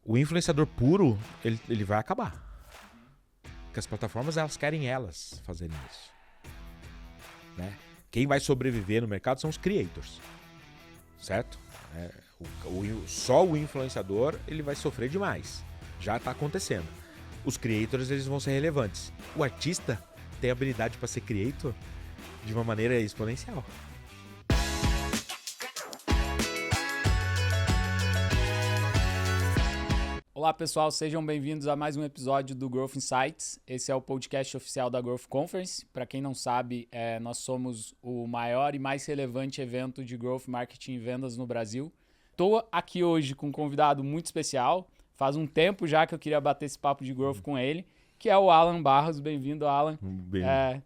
o influenciador puro, ele vai acabar. Porque as plataformas, elas querem elas fazerem isso. Né? Quem vai sobreviver no mercado são os creators. Certo? Só o influenciador, ele vai sofrer demais. Já está acontecendo. Os creators, eles vão ser relevantes. O artista tem habilidade para ser creator de uma maneira exponencial. Olá pessoal, sejam bem-vindos a mais um episódio do Growth Insights. Esse é o podcast oficial da Growth Conference. Para quem não sabe, nós somos o maior e mais relevante evento de Growth Marketing e Vendas no Brasil. Estou aqui hoje com um convidado muito especial. Faz um tempo já que eu queria bater esse papo de Growth com ele, que é o Alan Barros. Bem-vindo, Alan.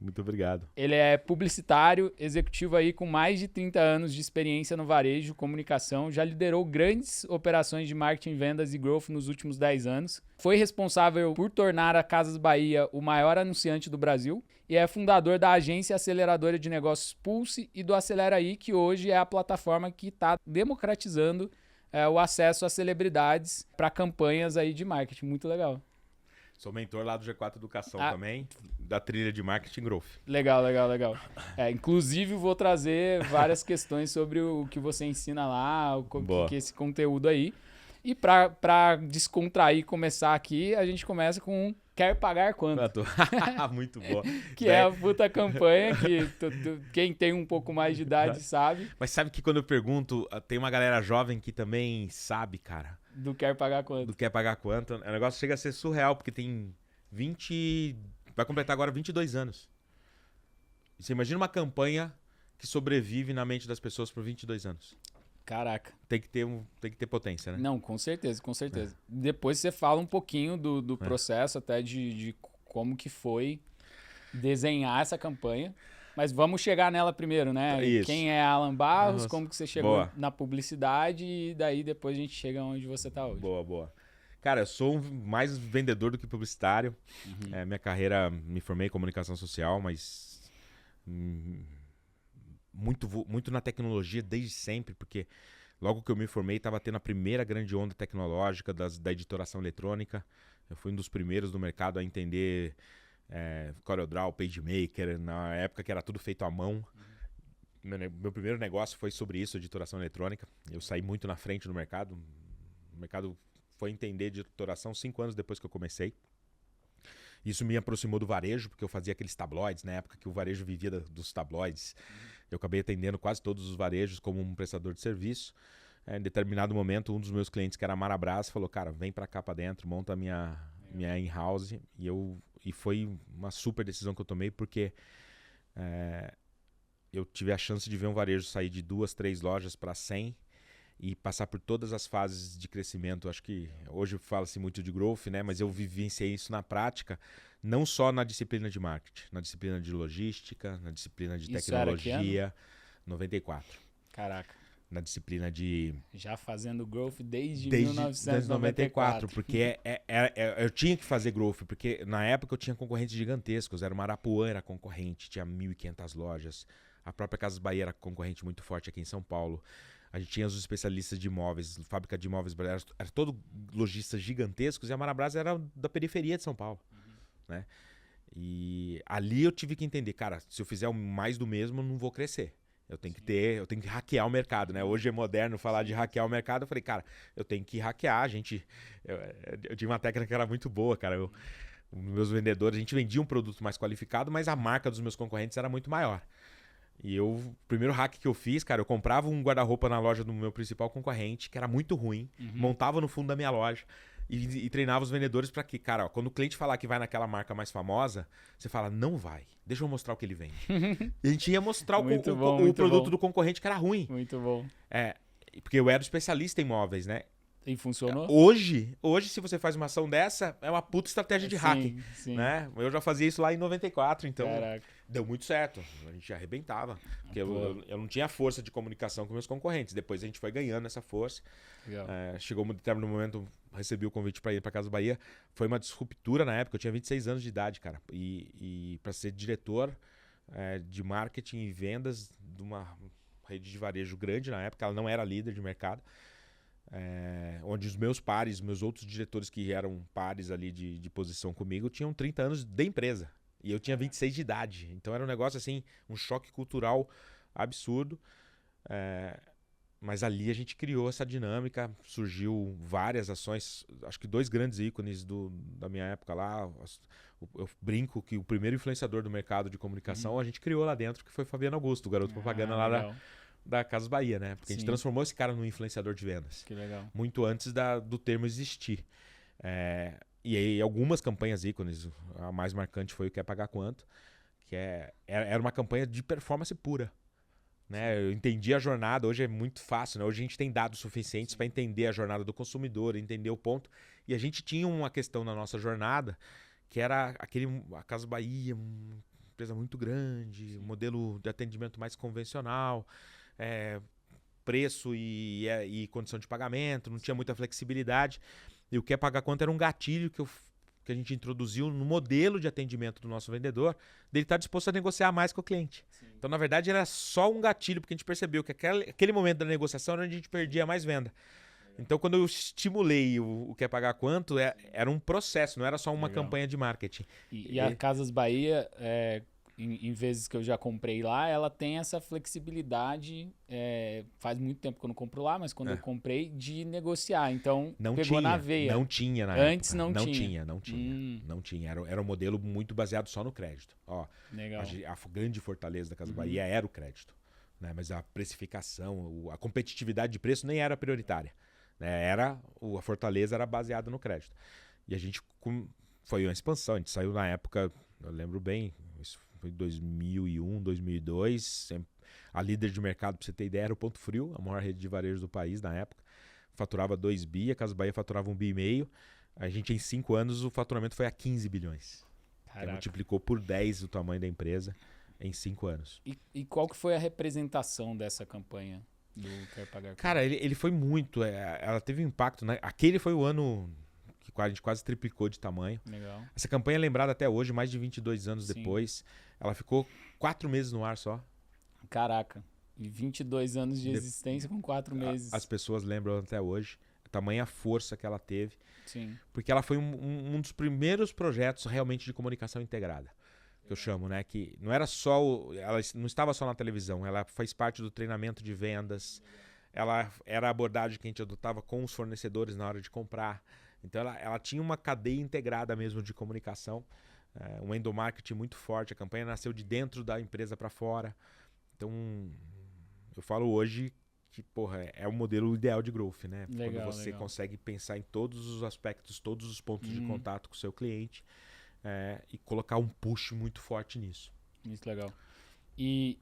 Muito obrigado. Ele é publicitário, executivo aí com mais de 30 anos de experiência no varejo, comunicação, já liderou grandes operações de marketing, vendas e growth nos últimos 10 anos. Foi responsável por tornar a Casas Bahia o maior anunciante do Brasil e é fundador da agência aceleradora de negócios Pulse e do Acelera aí, que hoje é a plataforma que está democratizando o acesso a celebridades para campanhas aí de marketing. Muito legal. Sou mentor lá do G4 Educação também, da trilha de Marketing Growth. Legal. Inclusive, vou trazer várias questões sobre o que você ensina lá, que é esse conteúdo aí. E para descontrair e começar aqui, a gente começa com Quer Pagar Quanto? Muito boa. Que é a puta campanha que quem tem um pouco mais de idade sabe. Mas sabe que quando eu pergunto, tem uma galera jovem que também sabe, cara. Do Quer Pagar Quanto? Do Quer Pagar Quanto. O negócio chega a ser surreal, porque tem 20... Vai completar agora 22 anos. E você imagina uma campanha que sobrevive na mente das pessoas por 22 anos. Caraca. Tem que ter potência, né? Não, com certeza. Depois você fala um pouquinho do processo até de como que foi desenhar essa campanha. Mas vamos chegar nela primeiro, né? Isso. Quem é Alan Barros, como que você chegou Boa. na publicidade e daí depois a gente chega onde você tá hoje. Boa. Cara, eu sou mais vendedor do que publicitário. Minha carreira, me formei em comunicação social, mas muito na tecnologia desde sempre, porque logo que eu me formei estava tendo a primeira grande onda tecnológica da editoração eletrônica. Eu fui um dos primeiros do mercado a entender CorelDRAW, PageMaker, na época que era tudo feito à mão. Meu primeiro negócio foi sobre isso, editoração eletrônica. Eu saí muito na frente do mercado. O mercado foi entender de editoração 5 anos depois que eu comecei. Isso me aproximou do varejo, porque eu fazia aqueles tabloides, na época que o varejo vivia dos tabloides. Eu acabei atendendo quase todos os varejos como um prestador de serviço. Em determinado momento, um dos meus clientes, que era a Marabras, falou, cara, vem pra cá pra dentro, monta a minha in-house. E foi uma super decisão que eu tomei, porque eu tive a chance de ver um varejo sair de 2, 3 lojas para 100 e passar por todas as fases de crescimento. Acho que hoje fala-se muito de growth, né? Mas eu vivenciei isso na prática, não só na disciplina de marketing, na disciplina de logística, na disciplina de tecnologia. 94. Caraca. Na disciplina de... Já fazendo growth desde 1994. Porque eu tinha que fazer growth, porque na época eu tinha concorrentes gigantescos. Era o Marapuã, era concorrente, tinha 1.500 lojas. A própria Casas Bahia era concorrente muito forte aqui em São Paulo. A gente tinha os especialistas de imóveis, fábrica de imóveis, era todo lojistas gigantescos, e a Marabras era da periferia de São Paulo. Né? E ali eu tive que entender, cara, se eu fizer mais do mesmo, eu não vou crescer. Eu tenho que hackear o mercado, né? Hoje é moderno falar de hackear o mercado. Eu falei, cara, eu tenho que hackear. Eu tinha uma técnica que era muito boa, cara. Meus vendedores, a gente vendia um produto mais qualificado, mas a marca dos meus concorrentes era muito maior. E o primeiro hack que eu fiz, cara, eu comprava um guarda-roupa na loja do meu principal concorrente, que era muito ruim, montava no fundo da minha loja e treinava os vendedores para que, cara, ó, quando o cliente falar que vai naquela marca mais famosa, você fala, não vai, deixa eu mostrar o que ele vende. E a gente ia mostrar o produto do concorrente que era ruim. Muito bom. Porque eu era especialista em móveis, né? E funcionou? Hoje, se você faz uma ação dessa, é uma puta estratégia de hacking. Sim. Né? Eu já fazia isso lá em 94, então Caraca. deu muito certo. A gente arrebentava. Porque eu não tinha força de comunicação com meus concorrentes. Depois a gente foi ganhando essa força. Chegou um determinado momento, recebi o convite para ir para Casas Bahia. Foi uma disruptura na época, eu tinha 26 anos de idade, cara. E para ser diretor de marketing e vendas de uma rede de varejo grande na época, ela não era líder de mercado. onde os meus pares, meus outros diretores que eram pares ali de posição comigo, tinham 30 anos de empresa. E eu tinha 26 de idade. Então era um negócio assim, um choque cultural absurdo. Mas ali a gente criou essa dinâmica, surgiu várias ações, acho que 2 grandes ícones da minha época lá. Eu brinco que o primeiro influenciador do mercado de comunicação a gente criou lá dentro, que foi Fabiano Augusto, o garoto propaganda lá da Casas Bahia, né? Porque a gente transformou esse cara num influenciador de vendas. Que legal. Muito antes do termo existir. E aí algumas campanhas ícones, a mais marcante foi o Quer Pagar Quanto, que era uma campanha de performance pura. Né? Eu entendi a jornada, hoje é muito fácil, né? Hoje a gente tem dados suficientes para entender a jornada do consumidor, entender o ponto. E a gente tinha uma questão na nossa jornada, que era a Casas Bahia, uma empresa muito grande, um modelo de atendimento mais convencional, preço e condição de pagamento, não tinha muita flexibilidade. E o Quer Pagar Quanto era um gatilho que a gente introduziu no modelo de atendimento do nosso vendedor, dele estar disposto a negociar mais com o cliente. Sim. Então, na verdade, era só um gatilho, porque a gente percebeu que aquele momento da negociação era onde a gente perdia mais venda. Então, quando eu estimulei o Quer Pagar Quanto, era um processo, não era só uma campanha de marketing. E a Casas Bahia, em vezes que eu já comprei lá, ela tem essa flexibilidade, faz muito tempo que eu não compro lá, mas quando eu comprei, de negociar. Então, pegou na veia. Não tinha na Antes época. não tinha. Não tinha. Era um modelo muito baseado só no crédito. Legal. A grande fortaleza da Casas Bahia era o crédito. Né? Mas a precificação, a competitividade de preço nem era prioritária. Né? A fortaleza era baseada no crédito. E a gente foi uma expansão. A gente saiu na época, eu lembro bem, isso foi em 2001, 2002. A líder de mercado, para você ter ideia, era o Ponto Frio, a maior rede de varejo do país na época. Faturava 2 bi, a Casas Bahia faturava 1,5 bi. A gente, em 5 anos, o faturamento foi a 15 bilhões. Multiplicou por 10 o tamanho da empresa em 5 anos. E qual que foi a representação dessa campanha do Quer Pagar Quanto? Cara, ele foi muito. Ela teve um impacto. Né? Aquele foi o ano que a gente quase triplicou de tamanho. Legal. Essa campanha é lembrada até hoje, mais de 22 anos depois. Ela ficou 4 meses no ar só. Caraca. E 22 anos de existência com 4 meses. As pessoas lembram até hoje. Tamanha força que ela teve. Sim. Porque ela foi um dos primeiros projetos realmente de comunicação integrada. Que eu chamo, né? Que não era só. Ela não estava só na televisão, ela faz parte do treinamento de vendas. Ela era a abordagem que a gente adotava com os fornecedores na hora de comprar. Então ela tinha uma cadeia integrada mesmo de comunicação. Um endomarketing muito forte. A campanha nasceu de dentro da empresa para fora. Então, eu falo hoje que, é o modelo ideal de growth, né? Legal, quando você consegue pensar em todos os aspectos, todos os pontos de contato com o seu cliente e colocar um push muito forte nisso. Isso, legal. E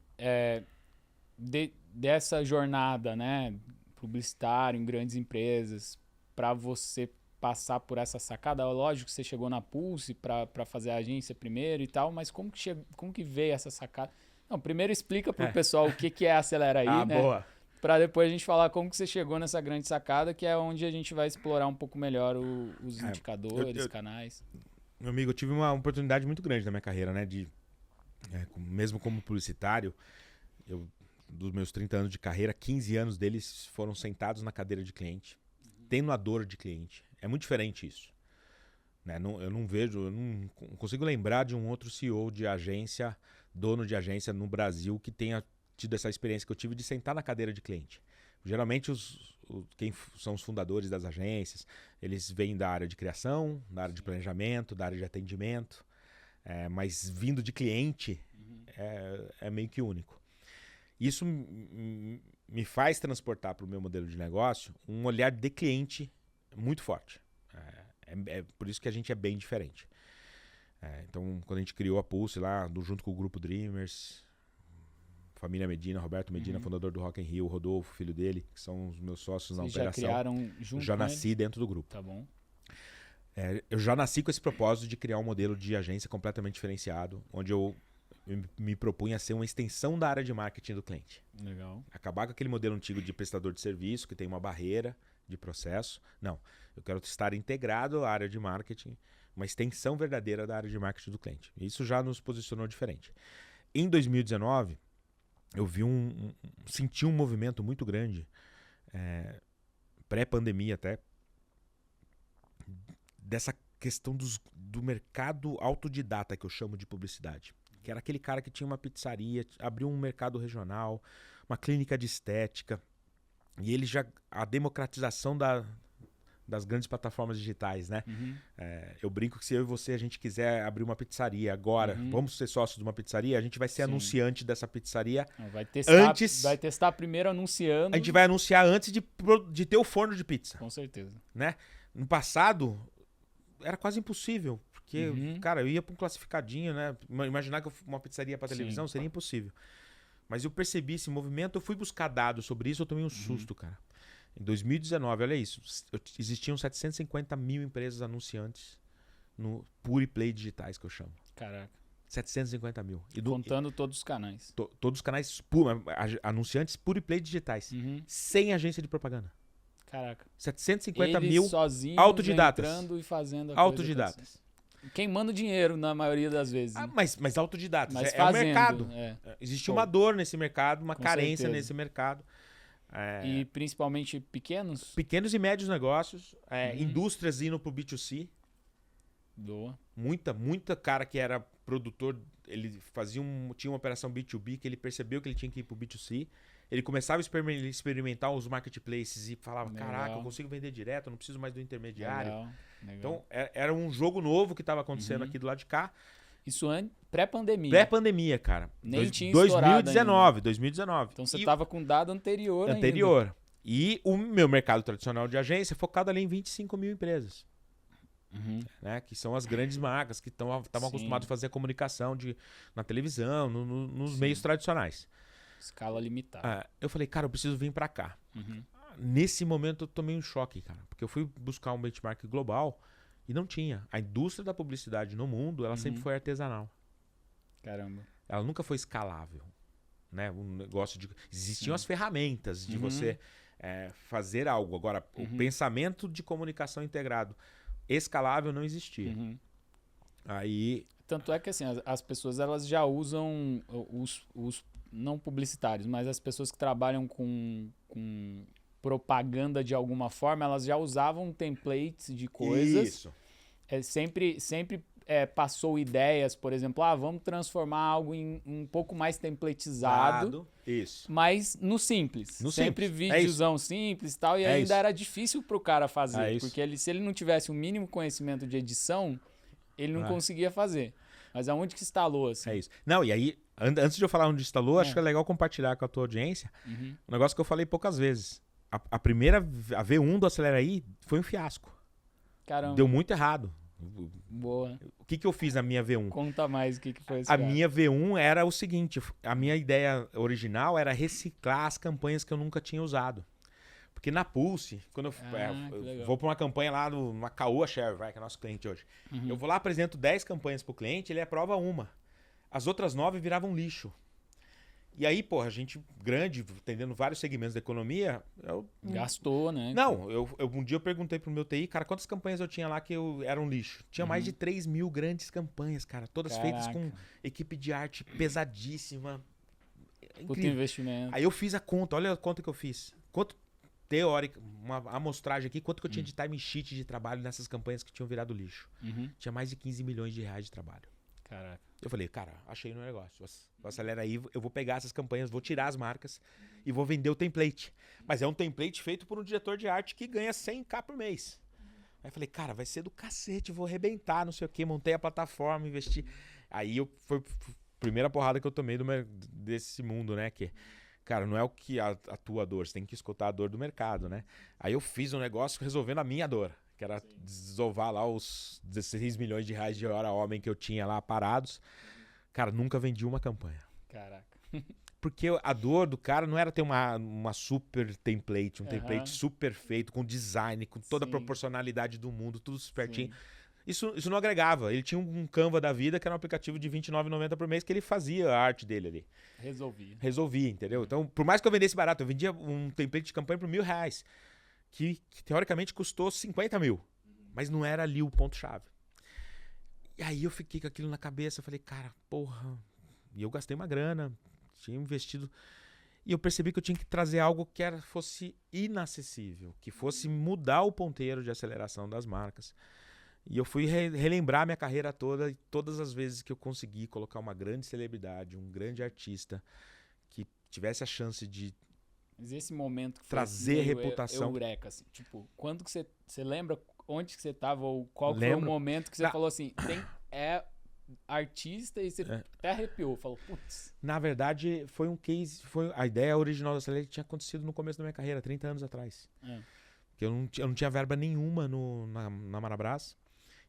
dessa jornada, né, publicitário em grandes empresas, para você passar por essa sacada, lógico que você chegou na Pulse para fazer a agência primeiro e tal, mas como que veio essa sacada? Não, primeiro explica pro pessoal o que é Acelera Aí, né? Boa. Para depois a gente falar como que você chegou nessa grande sacada, que é onde a gente vai explorar um pouco melhor os indicadores, canais. Meu amigo, eu tive uma oportunidade muito grande na minha carreira, né? Mesmo como publicitário, dos meus 30 anos de carreira, 15 anos deles foram sentados na cadeira de cliente, tendo a dor de cliente. É muito diferente isso. Né? Eu não consigo lembrar de um outro CEO de agência, dono de agência no Brasil que tenha tido essa experiência que eu tive de sentar na cadeira de cliente. Geralmente quem são os fundadores das agências, eles vêm da área de criação, da área de planejamento, da área de atendimento, mas vindo de cliente é meio que único. Isso me faz transportar para o meu modelo de negócio um olhar de cliente muito forte. É por isso que a gente é bem diferente. Então, quando a gente criou a Pulse lá, junto com o grupo Dreamers, família Medina, Roberto Medina, fundador do Rock in Rio, Rodolfo, filho dele, que são os meus sócios na operação. Já criaram junto já nasci dentro do grupo. Tá bom. Eu já nasci com esse propósito de criar um modelo de agência completamente diferenciado, onde eu me propunha a ser uma extensão da área de marketing do cliente. Legal. Acabar com aquele modelo antigo de prestador de serviço, que tem uma barreira de processo. Não, eu quero estar integrado à área de marketing, uma extensão verdadeira da área de marketing do cliente. Isso já nos posicionou diferente. Em 2019, eu senti um movimento muito grande pré-pandemia até, dessa questão do mercado autodidata, que eu chamo de publicidade. Que era aquele cara que tinha uma pizzaria, abriu um mercado regional, uma clínica de estética. E ele já... A democratização das grandes plataformas digitais, né? Eu brinco que se eu e você, a gente quiser abrir uma pizzaria agora, vamos ser sócios de uma pizzaria, a gente vai ser anunciante dessa pizzaria. Vai testar primeiro anunciando. A gente vai anunciar antes de ter o forno de pizza. Com certeza. Né? No passado, era quase impossível. Porque, cara, eu ia para um classificadinho, né? Imaginar que uma pizzaria para televisão seria impossível. Mas eu percebi esse movimento, eu fui buscar dados sobre isso, eu tomei um susto, cara. Em 2019, olha isso, existiam 750 mil empresas anunciantes no Pure Play digitais, que eu chamo. Caraca. 750 mil. Contando todos os canais. Todos os canais, anunciantes Pure Play digitais. Sem agência de propaganda. Caraca. 750 Eles mil sozinhos autodidatas. Entrando e fazendo a autodidatas. Queimando dinheiro na maioria das vezes. Mas autodidatas. Mas é o mercado. É. Existe uma dor nesse mercado, uma carência nesse mercado. E principalmente pequenos? Pequenos e médios negócios. Indústrias indo pro B2C. Boa. Muita cara que era produtor, ele tinha uma operação B2B que ele percebeu que ele tinha que ir pro B2C. Ele começava a experimentar os marketplaces e falava, caraca, eu consigo vender direto, eu não preciso mais do intermediário. Legal. Então, era um jogo novo que estava acontecendo aqui do lado de cá. Isso pré-pandemia. Pré-pandemia, cara. Nem tinha estourado 2019. Então você estava com dado anterior ainda. E o meu mercado tradicional de agência é focado ali em 25 mil empresas. Né? Que são as grandes marcas que estavam acostumados a fazer a comunicação na televisão, nos meios tradicionais. Escala limitada. Eu falei, cara, eu preciso vir pra cá. Nesse momento eu tomei um choque, cara. Porque eu fui buscar um benchmark global e não tinha. A indústria da publicidade no mundo, ela sempre foi artesanal. Caramba. Ela nunca foi escalável. Né? Um negócio de... Existiam as ferramentas de você fazer algo. Agora, o pensamento de comunicação integrado escalável não existia. Aí... Tanto é que assim, as pessoas elas já usam os não publicitários, mas as pessoas que trabalham com propaganda de alguma forma, elas já usavam templates de coisas. Isso. Sempre passou ideias, por exemplo, vamos transformar algo em um pouco mais templatizado. Isso. Mas no simples. Sempre videozão simples e tal, e ainda era difícil pro cara fazer. Porque se ele não tivesse o mínimo conhecimento de edição, ele não conseguia fazer. Mas aonde que instalou, assim? É isso. Não, e aí, antes de eu falar onde instalou, acho que é legal compartilhar com a tua audiência um negócio que eu falei poucas vezes. A primeira, a V1 do Acelera aí foi um fiasco. Caramba. Deu muito errado. Boa. O que eu fiz na minha V1? Conta mais o que foi esse minha V1 era o seguinte, a minha ideia original era reciclar as campanhas que eu nunca tinha usado. Porque na Pulse, quando eu vou para uma campanha lá numa Caoa Share, que é nosso cliente hoje. Eu vou lá, apresento 10 campanhas pro cliente, ele aprova uma. As outras 9 viravam lixo. E aí, porra, a gente grande, atendendo vários segmentos da economia... Gastou, né? Não, um dia eu perguntei pro meu TI, cara, quantas campanhas eu tinha lá que eram lixo? Tinha mais de 3 mil grandes campanhas, cara. Todas feitas com equipe de arte pesadíssima. Puta investimento. Aí eu fiz a conta, olha a conta que eu fiz. Quanto teórica, uma amostragem aqui, quanto que eu tinha de time sheet de trabalho nessas campanhas que tinham virado lixo. Tinha mais de 15 milhões de reais de trabalho. Caraca. Eu falei, cara, achei no negócio. Acelera aí, eu vou pegar essas campanhas, vou tirar as marcas e vou vender o template. Mas é um template feito por um diretor de arte que ganha 100k por mês. Aí eu falei, cara, vai ser do cacete, vou arrebentar, não sei o quê. Montei a plataforma, investi. Aí foi a primeira porrada que eu tomei desse mundo, né? Que, cara, não é o que a tua dor, você tem que escutar a dor do mercado, né? Aí eu fiz um negócio resolvendo a minha dor. Que era desovar lá os 16 milhões de reais de hora homem que eu tinha lá parados. Cara, nunca vendi uma campanha. Caraca. Porque a dor do cara não era ter uma super template, um template super feito, com design, com toda a proporcionalidade do mundo, tudo certinho. Isso não agregava. Ele tinha um Canva da vida, que era um aplicativo de R$29,90 por mês, que ele fazia a arte dele ali. Resolvia, entendeu? Então, por mais que eu vendesse barato, eu vendia um template de campanha por R$1.000. Que teoricamente custou 50 mil, mas não era ali o ponto-chave. E aí eu fiquei com aquilo na cabeça, eu falei, cara, porra, e eu gastei uma grana, tinha investido. E eu percebi que eu tinha que trazer algo que fosse inacessível, que fosse mudar o ponteiro de aceleração das marcas. E eu fui relembrar minha carreira toda e todas as vezes que eu consegui colocar uma grande celebridade, um grande artista que tivesse a chance de Mas esse momento que foi trazer meio reputação. eureka, assim, tipo, quando que você lembra onde que você tava ou qual foi o Lembro. momento que você falou assim, é artista e você até arrepiou, falou, putz. Na verdade, foi um case, a ideia original da Celeste tinha acontecido no começo da minha carreira, 30 anos atrás. Porque eu não tinha verba nenhuma na Marabras.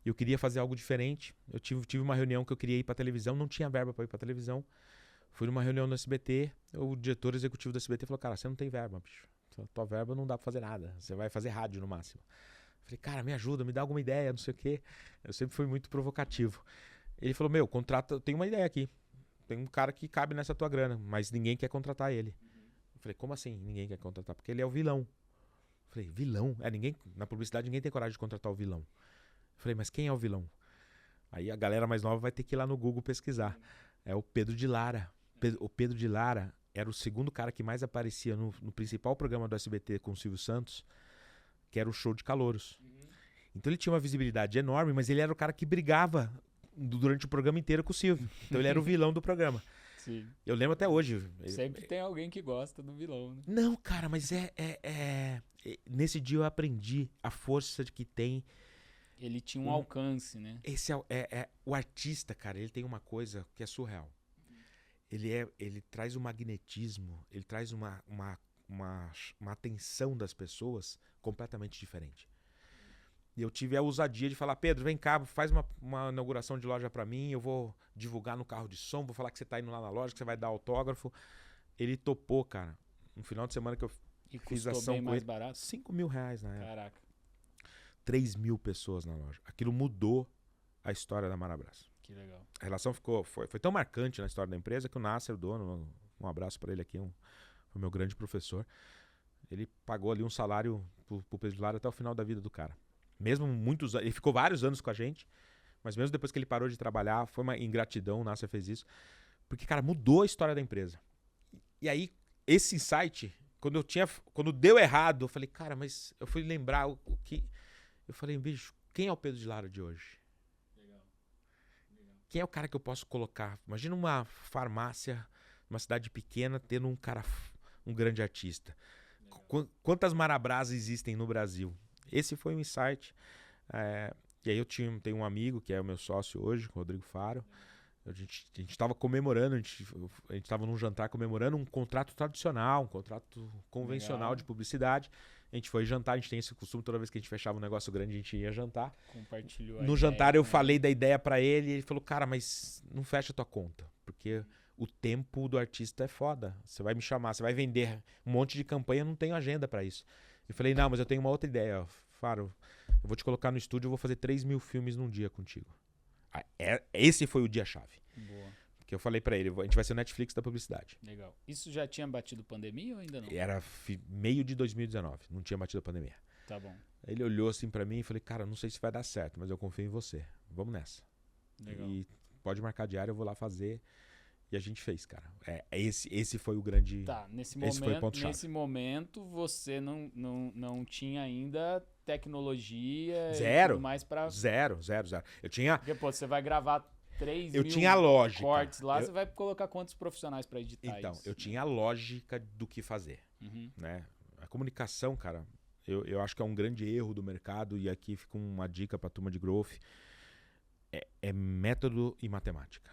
E eu queria fazer algo diferente. Eu tive uma reunião que eu queria ir pra televisão, não tinha verba pra ir pra televisão. Fui numa reunião no SBT, o diretor executivo do SBT falou, cara, você não tem verba, bicho. Tua verba não dá pra fazer nada. Você vai fazer rádio no máximo. Falei, cara, me ajuda, me dá alguma ideia, não sei o quê. Eu sempre fui muito provocativo. Ele falou, meu, contrata, tem uma ideia aqui. Tem um cara que cabe nessa tua grana, mas ninguém quer contratar ele. Eu falei, como assim ninguém quer contratar? Porque ele é o vilão. Eu falei, vilão? Na publicidade ninguém tem coragem de contratar o vilão. Eu falei, mas quem é o vilão? Aí a galera mais nova vai ter que ir lá no Google pesquisar. É o Pedro de Lara. O Pedro de Lara era o segundo cara que mais aparecia no principal programa do SBT com o Silvio Santos, que era o Show de Calouros. Então ele tinha uma visibilidade enorme, mas ele era o cara que brigava durante o programa inteiro com o Silvio. Então ele era o vilão do programa. Sim. Eu lembro até hoje. Sempre tem alguém que gosta do vilão, né? Não, cara, mas nesse dia eu aprendi a força que tem. Ele tinha um alcance, né? Esse o artista, cara, ele tem uma coisa que é surreal. Ele traz um magnetismo, ele traz uma atenção das pessoas completamente diferente. E eu tive a ousadia de falar, Pedro, vem cá, faz uma inauguração de loja pra mim, eu vou divulgar no carro de som, vou falar que você tá indo lá na loja, que você vai dar autógrafo. Ele topou, cara. No final de semana que eu fiz ação bem com mais ele, barato? R$5.000 na época. Caraca. 3.000 pessoas na loja. Aquilo mudou a história da Marabras. Que legal. A relação foi tão marcante na história da empresa que o Nasser, o dono, um abraço pra ele aqui, foi meu grande professor. Ele pagou ali um salário pro Pedro de Lara até o final da vida do cara. Mesmo muitos anos, ele ficou vários anos com a gente, mas mesmo depois que ele parou de trabalhar, foi uma ingratidão, o Nasser fez isso, porque, cara, mudou a história da empresa. E aí, esse insight, quando deu errado, eu falei, cara, mas eu fui lembrar o que... Eu falei, bicho, quem é o Pedro de Lara de hoje? Legal. Quem é o cara que eu posso colocar? Imagina uma farmácia, uma cidade pequena, tendo um grande artista. Quantas Marabras existem no Brasil? Esse foi um insight. E aí eu tenho um amigo que é o meu sócio hoje, o Rodrigo Faro. A gente estava comemorando, a gente estava num jantar comemorando um contrato tradicional, um contrato convencional Legal. de publicidade. A gente foi jantar, a gente tem esse costume, toda vez que a gente fechava um negócio grande, a gente ia jantar. Compartilhou a No ideia jantar eu com falei ele. da ideia pra ele e ele falou, cara, mas não fecha a tua conta, porque o tempo do artista é foda. Você vai me chamar, você vai vender um monte de campanha, eu não tenho agenda pra isso. Eu falei, não, mas eu tenho uma outra ideia, Faro, eu vou te colocar no estúdio, eu vou fazer 3.000 filmes num dia contigo. Esse foi o dia-chave. Boa. Que eu falei pra ele, a gente vai ser o Netflix da publicidade. Legal. Isso já tinha batido pandemia ou ainda não? Era meio de 2019, não tinha batido a pandemia. Tá bom. Ele olhou assim pra mim e falei, cara, não sei se vai dar certo, mas eu confio em você. Vamos nessa. Legal. E pode marcar diário, eu vou lá fazer. E a gente fez, cara. Esse foi o grande... Tá, nesse foi o ponto-chave. momento você não tinha ainda tecnologia Zero. e tudo mais pra... Zero. Eu tinha... Porque, pô, você vai gravar 3 Eu mil tinha a lógica. cortes lá, você vai colocar quantos profissionais pra editar Então, isso? eu tinha a lógica do que fazer, Uhum. né? A comunicação, cara, eu acho que é um grande erro do mercado e aqui fica uma dica pra turma de growth. É método e matemática.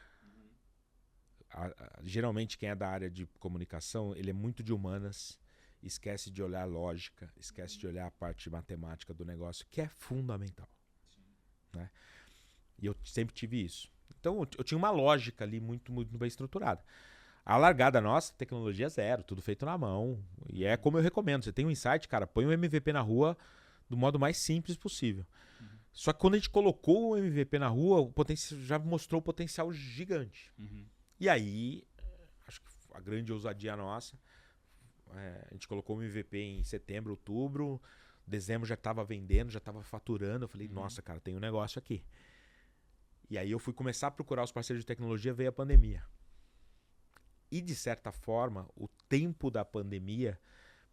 Geralmente quem é da área de comunicação, ele é muito de humanas, esquece de olhar a lógica, esquece de olhar a parte matemática do negócio, que é fundamental. Né? E eu sempre tive isso. Então eu tinha uma lógica ali muito, muito bem estruturada. A largada nossa, tecnologia zero, tudo feito na mão. E é como eu recomendo. Você tem um insight, cara, põe o MVP na rua do modo mais simples possível. Só que quando a gente colocou o MVP na rua, já mostrou o potencial gigante. E aí, acho que a grande ousadia nossa, a gente colocou o MVP em setembro, outubro, dezembro já estava vendendo, já estava faturando. Eu falei, nossa, cara, tem um negócio aqui. E aí eu fui começar a procurar os parceiros de tecnologia, veio a pandemia. E, de certa forma, o tempo da pandemia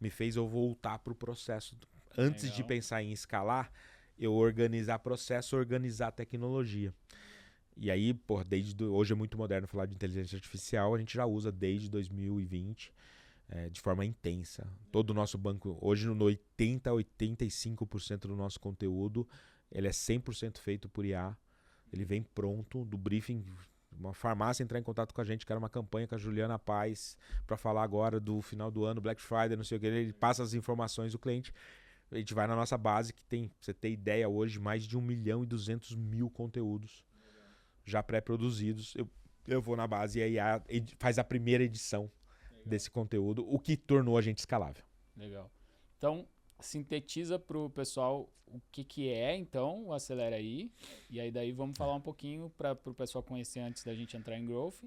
me fez eu voltar para o processo. Antes de pensar em escalar, eu organizar processo, organizar tecnologia. E aí, pô, hoje é muito moderno falar de inteligência artificial, a gente já usa desde 2020 de forma intensa. Todo o nosso banco, hoje no 80% a 85% do nosso conteúdo, ele é 100% feito por IA. Ele vem pronto, do briefing, uma farmácia entrar em contato com a gente, que era uma campanha com a Juliana Paz, para falar agora do final do ano, Black Friday, não sei o que, ele passa as informações do cliente. A gente vai na nossa base, que tem, pra você ter ideia, hoje mais de 1.200.000 conteúdos já pré-produzidos. Eu vou na base e a IA faz a primeira edição desse conteúdo, o que tornou a gente escalável. Legal. Então, sintetiza para o pessoal o que é, então, o Acelera aí. E aí daí vamos falar um pouquinho para o pessoal conhecer antes da gente entrar em Growth.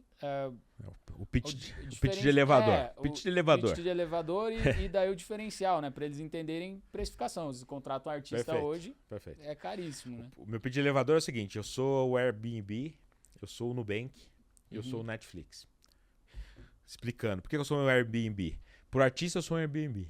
O pitch de elevador. Pitch de elevador e daí o diferencial, né? Para eles entenderem precificação. Se contrata um artista hoje, é caríssimo, né? O meu pitch de elevador é o seguinte, eu sou o Airbnb, eu sou o Nubank, eu sou o Netflix. Explicando. Por que eu sou um Airbnb? Pro artista eu sou um Airbnb.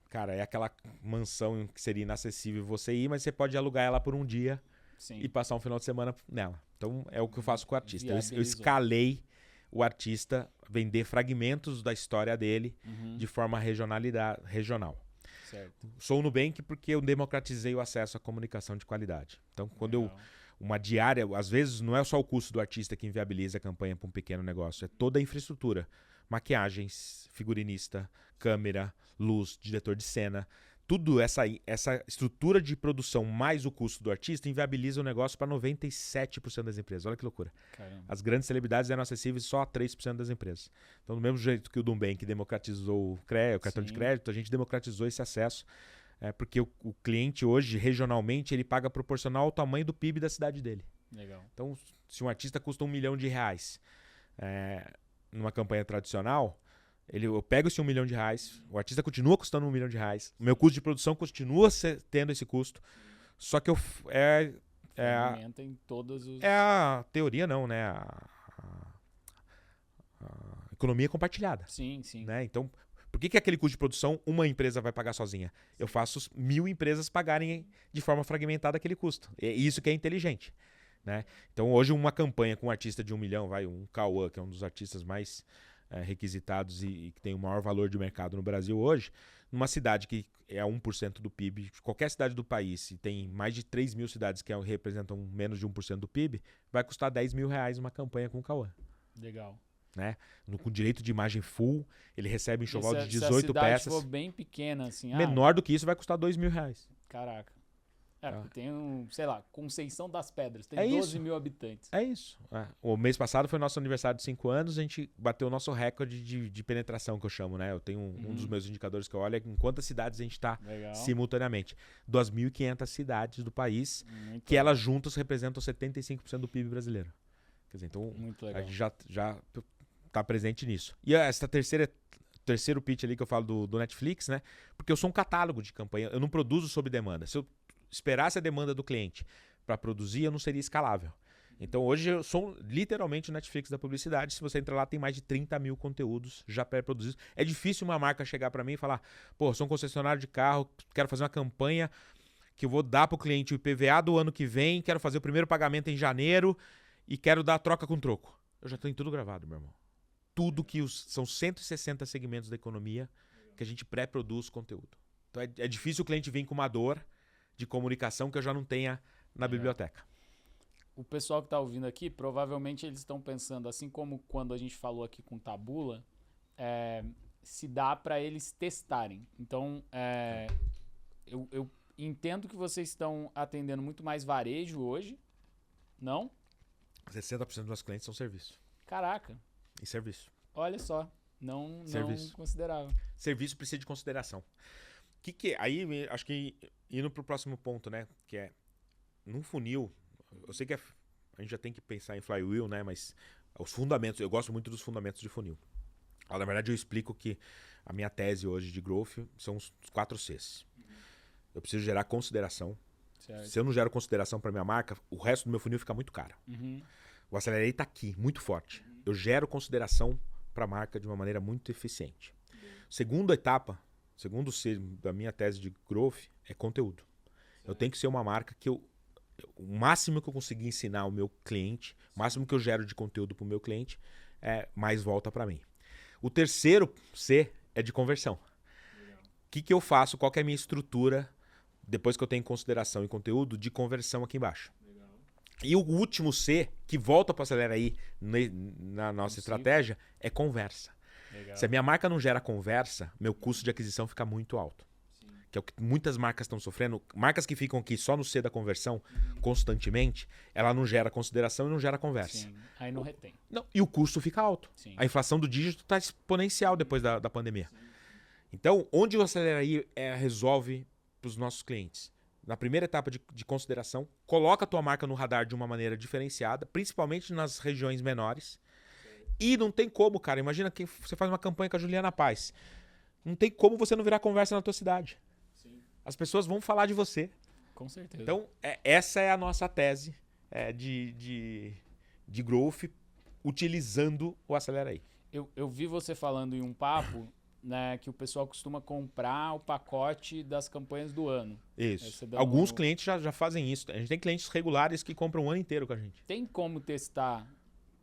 Cara, é aquela mansão que seria inacessível você ir, mas você pode alugar ela por um dia e passar um final de semana nela. Então é o que eu faço com o artista. Eu escalei o artista vender fragmentos da história dele de forma regional. Certo. Sou o Nubank porque eu democratizei o acesso à comunicação de qualidade. Então, quando uma diária, às vezes não é só o custo do artista que inviabiliza a campanha para um pequeno negócio, é toda a infraestrutura. Maquiagens, figurinista, câmera, luz, diretor de cena. Tudo essa estrutura de produção mais o custo do artista inviabiliza o negócio para 97% das empresas. Olha que loucura. Caramba. As grandes celebridades eram acessíveis só a 3% das empresas. Então, do mesmo jeito que o Nubank democratizou o cartão de crédito, a gente democratizou esse acesso. Porque o cliente hoje, regionalmente, ele paga proporcional ao tamanho do PIB da cidade dele. Legal. Então, se um artista custa R$1 milhão, numa campanha tradicional, eu pego esse R$1 milhão, o artista continua custando R$1 milhão, o meu custo de produção continua tendo esse custo, só que Aumenta em todos os... É a teoria não, né? A economia compartilhada. Sim. Né? Então, por que aquele custo de produção uma empresa vai pagar sozinha? Eu faço 1.000 empresas pagarem de forma fragmentada aquele custo. É isso que é inteligente. Né? Então, hoje, uma campanha com um artista de R$1 milhão, um Cauã, que é um dos artistas mais requisitados e que tem o maior valor de mercado no Brasil hoje, numa cidade que é 1% do PIB, qualquer cidade do país, e tem mais de 3.000 cidades que representam menos de 1% do PIB, vai custar R$10 mil uma campanha com o Cauã. Legal. Né? Com direito de imagem full, ele recebe enxoval de 18 se a cidade peças. For bem pequena, assim, menor do que isso, vai custar R$2 mil. Caraca. Tem Conceição das Pedras, tem 12 mil habitantes. É isso. O mês passado foi nosso aniversário de 5 anos, a gente bateu o nosso recorde de penetração, que eu chamo, né? Eu tenho um dos meus indicadores que eu olho, em quantas cidades a gente está simultaneamente. 2.500 cidades do país, que elas juntas representam 75% do PIB brasileiro. Quer dizer, então a gente já está presente nisso. E essa terceiro pitch ali que eu falo do Netflix, né? Porque eu sou um catálogo de campanha, eu não produzo sob demanda. Se eu esperasse a demanda do cliente para produzir, eu não seria escalável. Então hoje eu sou literalmente o Netflix da publicidade. Se você entrar lá, tem mais de 30 mil conteúdos já pré-produzidos. É difícil uma marca chegar para mim e falar: pô, sou um concessionário de carro, quero fazer uma campanha que eu vou dar para o cliente o IPVA do ano que vem, quero fazer o primeiro pagamento em janeiro e quero dar troca com troco. Eu já tenho tudo gravado, meu irmão. Tudo que são 160 segmentos da economia que a gente pré-produz conteúdo. Então é difícil o cliente vir com uma dor de comunicação que eu já não tenha na biblioteca. O pessoal que está ouvindo aqui, provavelmente eles estão pensando, assim como quando a gente falou aqui com Taboola, se dá para eles testarem. Então, eu entendo que vocês estão atendendo muito mais varejo hoje, não? 60% dos nossos clientes são serviço. Caraca. E serviço. Olha só, não considerava. Serviço precisa de consideração. Aí, acho que indo pro próximo ponto, né? Que é, num funil, eu sei que a gente já tem que pensar em flywheel, né? Mas os fundamentos, eu gosto muito dos fundamentos de funil. Na verdade, eu explico que a minha tese hoje de growth são os 4 Cs. Eu preciso gerar consideração. Certo. Se eu não gero consideração para minha marca, o resto do meu funil fica muito caro. O Acelerei tá aqui, muito forte. eu gero consideração para a marca de uma maneira muito eficiente. Segunda etapa, segundo C da minha tese de growth, é conteúdo. Eu tenho que ser uma marca que o máximo que eu conseguir ensinar ao meu cliente, o máximo que eu gero de conteúdo para o meu cliente, mais volta para mim. O terceiro C é de conversão. O que eu faço? Qual que é a minha estrutura, depois que eu tenho consideração e conteúdo, de conversão aqui embaixo? E o último C, que volta para Acelera aí na nossa estratégia, é conversa. Legal. Se a minha marca não gera conversa, meu custo de aquisição fica muito alto. Sim. Que é o que muitas marcas estão sofrendo. Marcas que ficam aqui só no C da conversão constantemente, ela não gera consideração e não gera conversa. Sim. Aí não retém. Não, e o custo fica alto. Sim. A inflação do dígito está exponencial depois da pandemia. Sim. Então, onde o Acelera aí resolve para os nossos clientes? Na primeira etapa de consideração, coloca a tua marca no radar de uma maneira diferenciada, principalmente nas regiões menores. E não tem como, cara. Imagina que você faz uma campanha com a Juliana Paz. Não tem como você não virar conversa na tua cidade. Sim. As pessoas vão falar de você. Com certeza. Então, essa é a nossa tese de growth, utilizando o Acelera aí. Eu vi você falando em um papo, né, que o pessoal costuma comprar o pacote das campanhas do ano. Isso. Alguns clientes já fazem isso. A gente tem clientes regulares que compram o ano inteiro com a gente. Tem como testar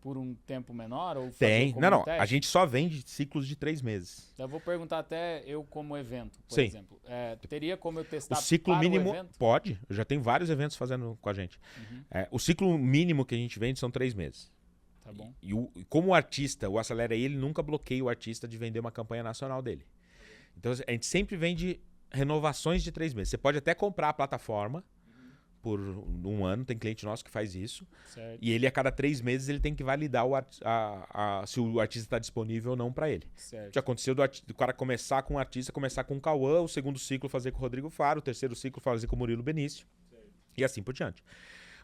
por um tempo menor? Ou tem. Não. A gente só vende ciclos de 3 meses. Eu vou perguntar até eu como evento, por exemplo. Teria como eu testar o ciclo para mínimo? o evento? Pode. Eu já tenho vários eventos fazendo com a gente. Uhum. O ciclo mínimo que a gente vende são 3 meses. Tá bom. E como o artista, o Acelera aí, ele nunca bloqueia o artista de vender uma campanha nacional dele. Então a gente sempre vende renovações de 3 meses. Você pode até comprar a plataforma por um ano, tem cliente nosso que faz isso. Certo. E ele a cada 3 meses ele tem que validar se o artista está disponível ou não para ele. Certo. Já aconteceu do cara começar com um artista, começar com o Cauã, o segundo ciclo fazer com o Rodrigo Faro, o terceiro ciclo fazer com o Murilo Benício. Certo. E assim por diante.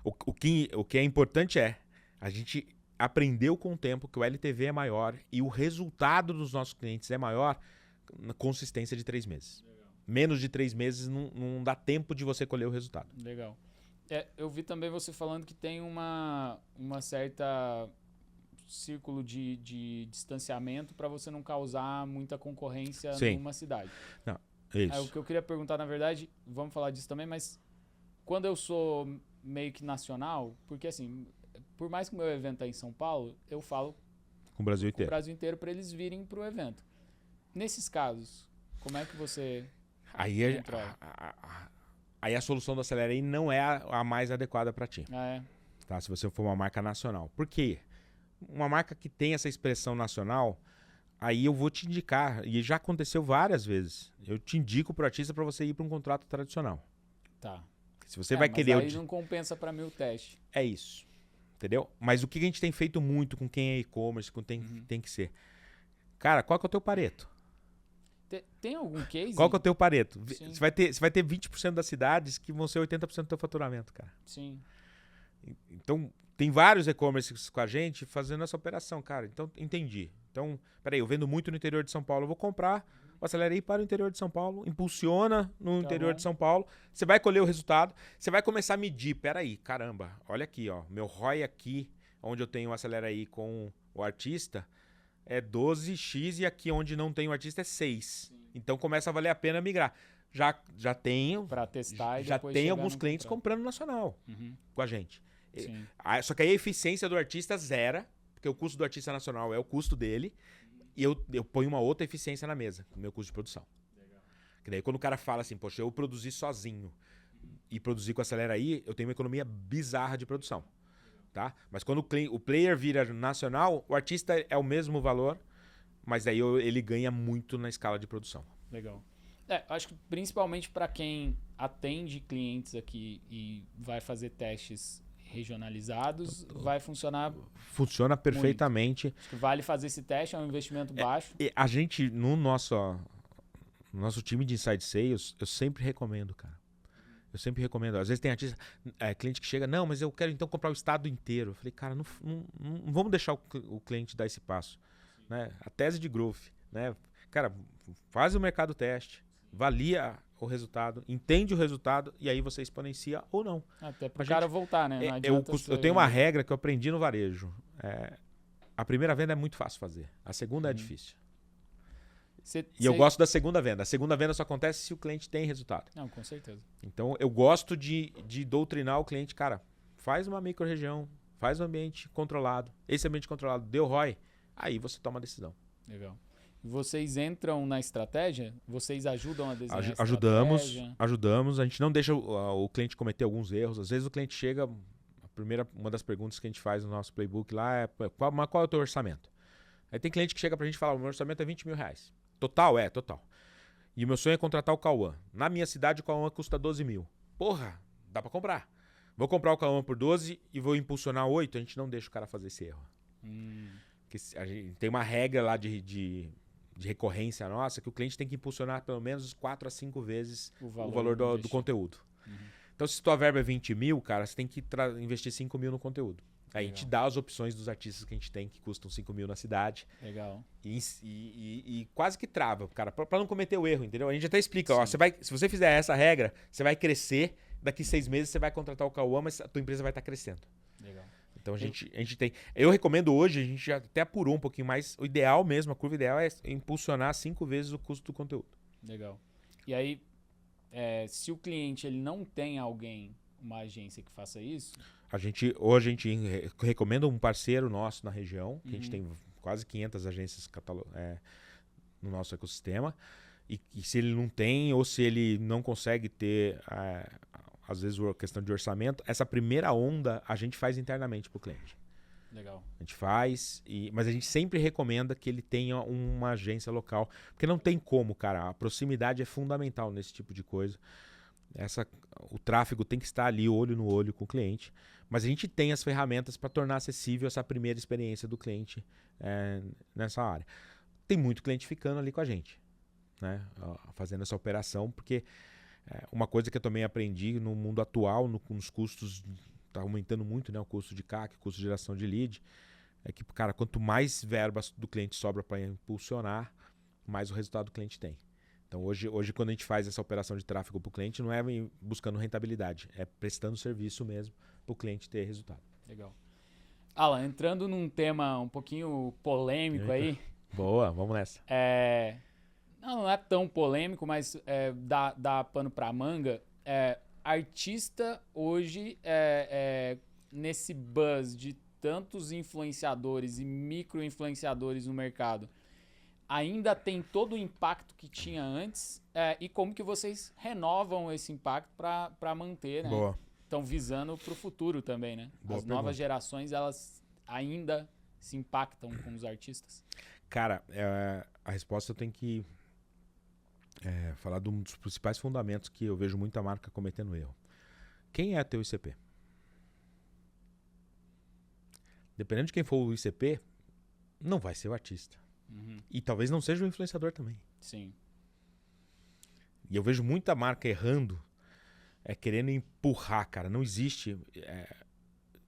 O que é importante é a gente aprendeu com o tempo que o LTV é maior e o resultado dos nossos clientes é maior na consistência de 3 meses. Legal. Menos de 3 meses não dá tempo de você colher o resultado. Legal. Eu vi também você falando que tem uma certa círculo de distanciamento para você não causar muita concorrência numa cidade. Não, isso. O que eu queria perguntar, na verdade, vamos falar disso também, mas quando eu sou meio que nacional, porque assim, por mais que o meu evento é em São Paulo, eu falo com o Brasil inteiro para eles virem para o evento. Nesses casos, como é que você Aí a solução do Acelera aí não é a mais adequada para ti. Tá? Se você for uma marca nacional. Por quê? Uma marca que tem essa expressão nacional, aí eu vou te indicar, e já aconteceu várias vezes, eu te indico pro artista para você ir para um contrato tradicional. Tá. Se você vai querer... Mas aí não compensa para mim o teste. É isso. Entendeu? Mas o que a gente tem feito muito com quem é e-commerce, com quem tem que ser. Cara, qual que é o teu Pareto? Tem algum case? Qual que é o teu Pareto? Você vai ter 20% das cidades que vão ser 80% do teu faturamento, cara. Sim. Então, tem vários e-commerces com a gente fazendo essa operação, cara. Então, entendi. Então, peraí, eu vendo muito no interior de São Paulo, eu vou comprar o Acelera aí para o interior de São Paulo, impulsiona no interior de São Paulo, você vai colher o resultado, você vai começar a medir, peraí, caramba, olha aqui, ó, meu ROI aqui, onde eu tenho o Acelera aí com o artista, é 12x e aqui onde não tem o artista é 6. Sim. Então começa a valer a pena migrar. Já tenho, para testar e já tem alguns clientes comprando nacional com a gente. Só que aí a eficiência do artista zera, porque o custo do artista nacional é o custo dele, e eu ponho uma outra eficiência na mesa, o meu custo de produção. Legal. Que daí quando o cara fala assim, poxa, eu produzi sozinho e produzir com Acelera aí, eu tenho uma economia bizarra de produção. Tá? Mas quando o player vira nacional, o artista é o mesmo valor, mas daí ele ganha muito na escala de produção. Legal. Acho que principalmente para quem atende clientes aqui e vai fazer testes regionalizados, vai funcionar. Funciona perfeitamente. Acho que vale fazer esse teste, é um investimento baixo. A gente, no nosso time de Inside Sales, eu sempre recomendo, cara. Eu sempre recomendo. Às vezes tem cliente que chega, não, mas eu quero então comprar o estado inteiro. Eu falei, cara, não vamos deixar o cliente dar esse passo. Né? A tese de growth. Né? Cara, faz o mercado teste, avalia o resultado, entende o resultado e aí você exponencia ou não. Até para o cara voltar, né? Eu tenho uma regra que eu aprendi no varejo. A primeira venda é muito fácil fazer. A segunda é difícil. E eu gosto da segunda venda. A segunda venda só acontece se o cliente tem resultado. Não, com certeza. Então, eu gosto de doutrinar o cliente. Cara, faz uma micro-região, faz um ambiente controlado. Esse ambiente controlado deu ROI, aí você toma a decisão. Legal. Vocês entram na estratégia? Vocês ajudam a desenhar a estratégia? Ajudamos. A gente não deixa o cliente cometer alguns erros. Às vezes o cliente chega... Uma das perguntas que a gente faz no nosso playbook lá é qual é o teu orçamento? Aí tem cliente que chega pra gente e fala, o meu orçamento é 20 mil reais. Total? Total. E o meu sonho é contratar o Cauã. Na minha cidade o Cauã custa 12 mil. Porra, dá pra comprar. Vou comprar o Cauã por 12 e vou impulsionar 8, a gente não deixa o cara fazer esse erro. Porque a gente tem uma regra lá de recorrência nossa que o cliente tem que impulsionar pelo menos 4 a 5 vezes o valor do conteúdo. Então, se tua verba é 20 mil, cara, você tem que investir 5 mil no conteúdo. Aí a gente dá as opções dos artistas que a gente tem que custam 5 mil na cidade. Legal. E quase que trava, cara, pra não cometer o erro, entendeu? A gente até explica, ó, se você fizer essa regra, você vai crescer, daqui 6 meses você vai contratar o Cauã, mas a tua empresa vai estar crescendo. Legal. Então a gente tem... Eu recomendo hoje, a gente já até apurou um pouquinho mais, o ideal mesmo, a curva ideal é impulsionar 5 vezes o custo do conteúdo. Legal. E aí, se o cliente ele não tem uma agência que faça isso... Hoje a gente recomenda um parceiro nosso na região, que a gente tem quase 500 agências no nosso ecossistema, e se ele não tem, ou se ele não consegue ter, às vezes, a questão de orçamento, essa primeira onda a gente faz internamente para o cliente. Legal. A gente faz, mas a gente sempre recomenda que ele tenha uma agência local, porque não tem como, cara, a proximidade é fundamental nesse tipo de coisa. O tráfego tem que estar ali, olho no olho com o cliente, mas a gente tem as ferramentas para tornar acessível essa primeira experiência do cliente nessa área. Tem muito cliente ficando ali com a gente, né, fazendo essa operação, porque uma coisa que eu também aprendi no mundo atual, nos custos, está aumentando muito, né, o custo de CAC, custo de geração de lead, é que, cara, quanto mais verbas do cliente sobra para impulsionar, mais o resultado do cliente tem. Então, hoje, quando a gente faz essa operação de tráfego para o cliente, não é buscando rentabilidade, é prestando serviço mesmo para o cliente ter resultado. Legal. Alan, entrando num tema um pouquinho polêmico aí. Boa, vamos nessa. Não é tão polêmico, mas dá pano para manga. Artista hoje, nesse buzz de tantos influenciadores e micro-influenciadores no mercado, ainda tem todo o impacto que tinha antes e como que vocês renovam esse impacto para manter, né? Boa. Estão visando para o futuro também, né? Boa As novas gerações, elas ainda se impactam com os artistas? Cara, a resposta eu tenho que falar de um dos principais fundamentos que eu vejo muita marca cometendo erro. Quem é teu ICP? Dependendo de quem for o ICP, não vai ser o artista. E talvez não seja o influenciador também. Sim. E eu vejo muita marca errando, querendo empurrar, cara. Não existe.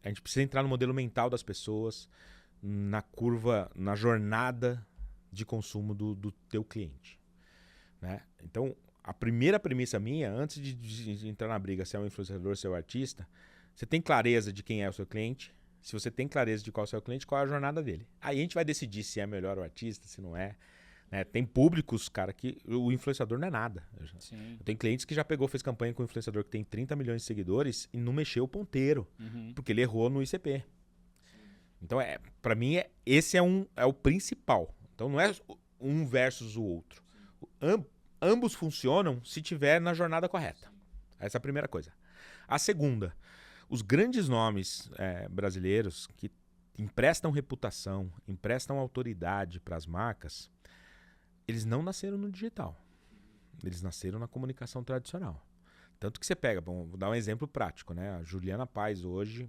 A gente precisa entrar no modelo mental das pessoas, na curva, na jornada de consumo do teu cliente, né? Então, a primeira premissa minha, antes de entrar na briga, se é um influenciador, se é um artista, você tem clareza de quem é o seu cliente. Se você tem clareza de qual é o seu cliente, qual é a jornada dele. Aí a gente vai decidir se é melhor o artista, se não é. Né? Tem públicos, cara, que o influenciador não é nada. Eu tenho clientes que já fez campanha com um influenciador que tem 30 milhões de seguidores e não mexeu o ponteiro, porque ele errou no ICP. Então, para mim, esse é o principal. Então, não é um versus o outro. Ambos funcionam se tiver na jornada correta. Essa é a primeira coisa. A segunda... Os grandes nomes brasileiros que emprestam reputação, emprestam autoridade para as marcas, eles não nasceram no digital. Eles nasceram na comunicação tradicional. Tanto que você pega, vou dar um exemplo prático, né? A Juliana Paes hoje,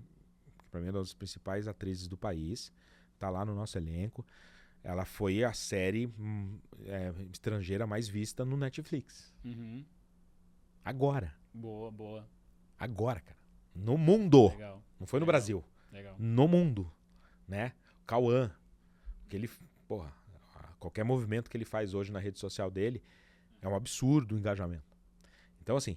para mim é uma das principais atrizes do país, está lá no nosso elenco. Ela foi a série estrangeira mais vista no Netflix. Agora. Boa. Agora, cara. No mundo. Legal. Não foi no Brasil. Legal. No mundo, né? Cauã, qualquer movimento que ele faz hoje na rede social dele é um absurdo o engajamento. Então, assim,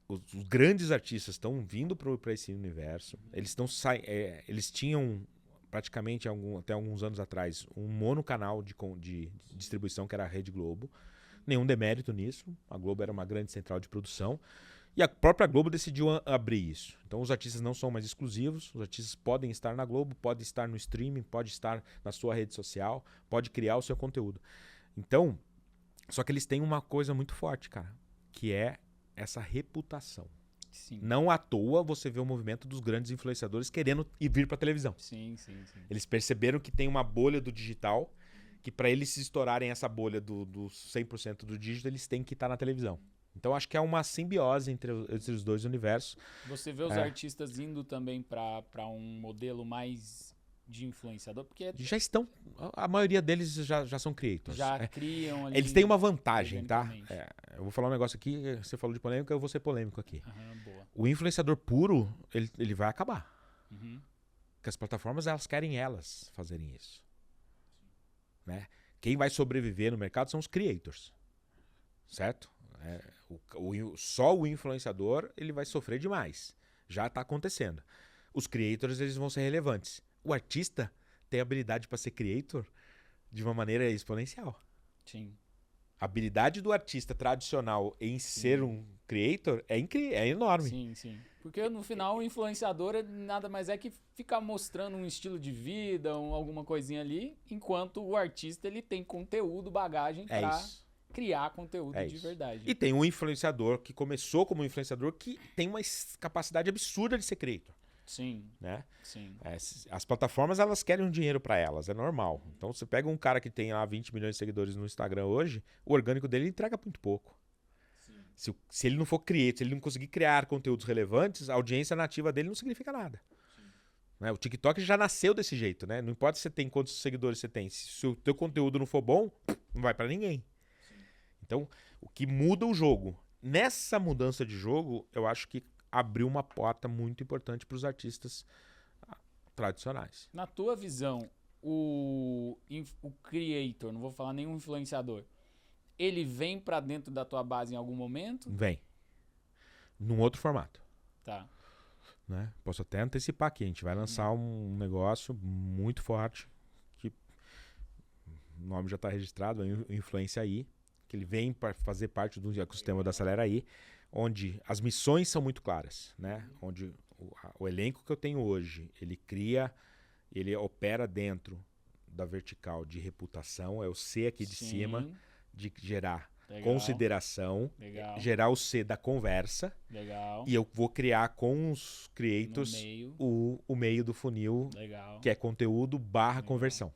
os grandes artistas estão vindo para esse universo. Eles tinham praticamente até alguns anos atrás um monocanal de distribuição que era a Rede Globo. Nenhum demérito nisso. A Globo era uma grande central de produção. E a própria Globo decidiu abrir isso. Então os artistas não são mais exclusivos, os artistas podem estar na Globo, podem estar no streaming, pode estar na sua rede social, pode criar o seu conteúdo. Então, só que eles têm uma coisa muito forte, cara, que é essa reputação. Sim. Não à toa você vê o movimento dos grandes influenciadores querendo vir para televisão. Sim. Eles perceberam que tem uma bolha do digital, que para eles se estourarem essa bolha do 100% do dígito, eles têm que estar na televisão. Então acho que é uma simbiose entre os dois universos. Você vê os artistas indo também para um modelo mais de influenciador? Porque já estão, a maioria deles já são creators. Já criam ali. Eles têm uma vantagem, tá? Eu vou falar um negócio aqui, você falou de polêmica, eu vou ser polêmico aqui. Boa. O influenciador puro, ele vai acabar. Uhum. Porque as plataformas, elas querem elas fazerem isso. Né? Quem vai sobreviver no mercado são os creators. Certo? Só o influenciador ele vai sofrer demais. Já está acontecendo. Os creators eles vão ser relevantes. O artista tem habilidade para ser creator de uma maneira exponencial. Sim. A habilidade do artista tradicional em ser um creator é enorme. Sim. Porque no final o influenciador nada mais é que ficar mostrando um estilo de vida, alguma coisinha ali, enquanto o artista ele tem conteúdo, bagagem para criar conteúdo de verdade. E tem um influenciador que começou como influenciador que tem uma capacidade absurda de ser creator. Sim. Né? Sim. As plataformas elas querem um dinheiro para elas, é normal. Então você pega um cara que tem lá 20 milhões de seguidores no Instagram hoje, o orgânico dele entrega muito pouco. Se ele não for creator, se ele não conseguir criar conteúdos relevantes, a audiência nativa dele não significa nada. Né? O TikTok já nasceu desse jeito, né? Não importa se você tem quantos seguidores você tem. Se o teu conteúdo não for bom, não vai para ninguém. Então, o que muda o jogo. Nessa mudança de jogo, eu acho que abriu uma porta muito importante para os artistas tradicionais. Na tua visão, o creator, não vou falar nenhum influenciador, ele vem para dentro da tua base em algum momento? Vem. Num outro formato. Tá. Né? Posso até antecipar aqui. A gente vai lançar um negócio muito forte, que o nome já está registrado, o Influência aí, que ele vem para fazer parte do ecossistema da Acelera aí, onde as missões são muito claras, né? Onde o elenco que eu tenho hoje, ele opera dentro da vertical de reputação, é o C aqui de cima, de gerar consideração, gerar o C da conversa, e eu vou criar com os creators o meio do funil, que é conteúdo / conversão.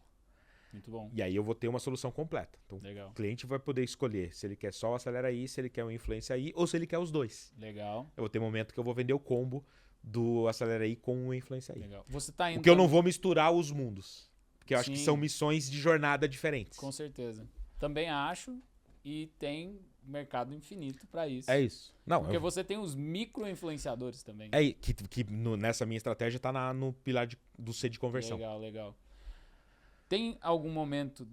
Muito bom. E aí eu vou ter uma solução completa. Então o cliente vai poder escolher se ele quer só o Acelera aí, se ele quer o Influência aí, ou se ele quer os dois. Legal. Eu vou ter um momento que eu vou vender o combo do Acelera aí com o Influência aí. Legal. Você tá indo porque eu não vou misturar os mundos. Porque eu acho que Sim. são missões de jornada diferentes. Com certeza. Também acho, e tem mercado infinito para isso. É isso. Não, porque você tem os micro-influenciadores também. Nessa minha estratégia tá no pilar do C de conversão. Legal. Tem algum momento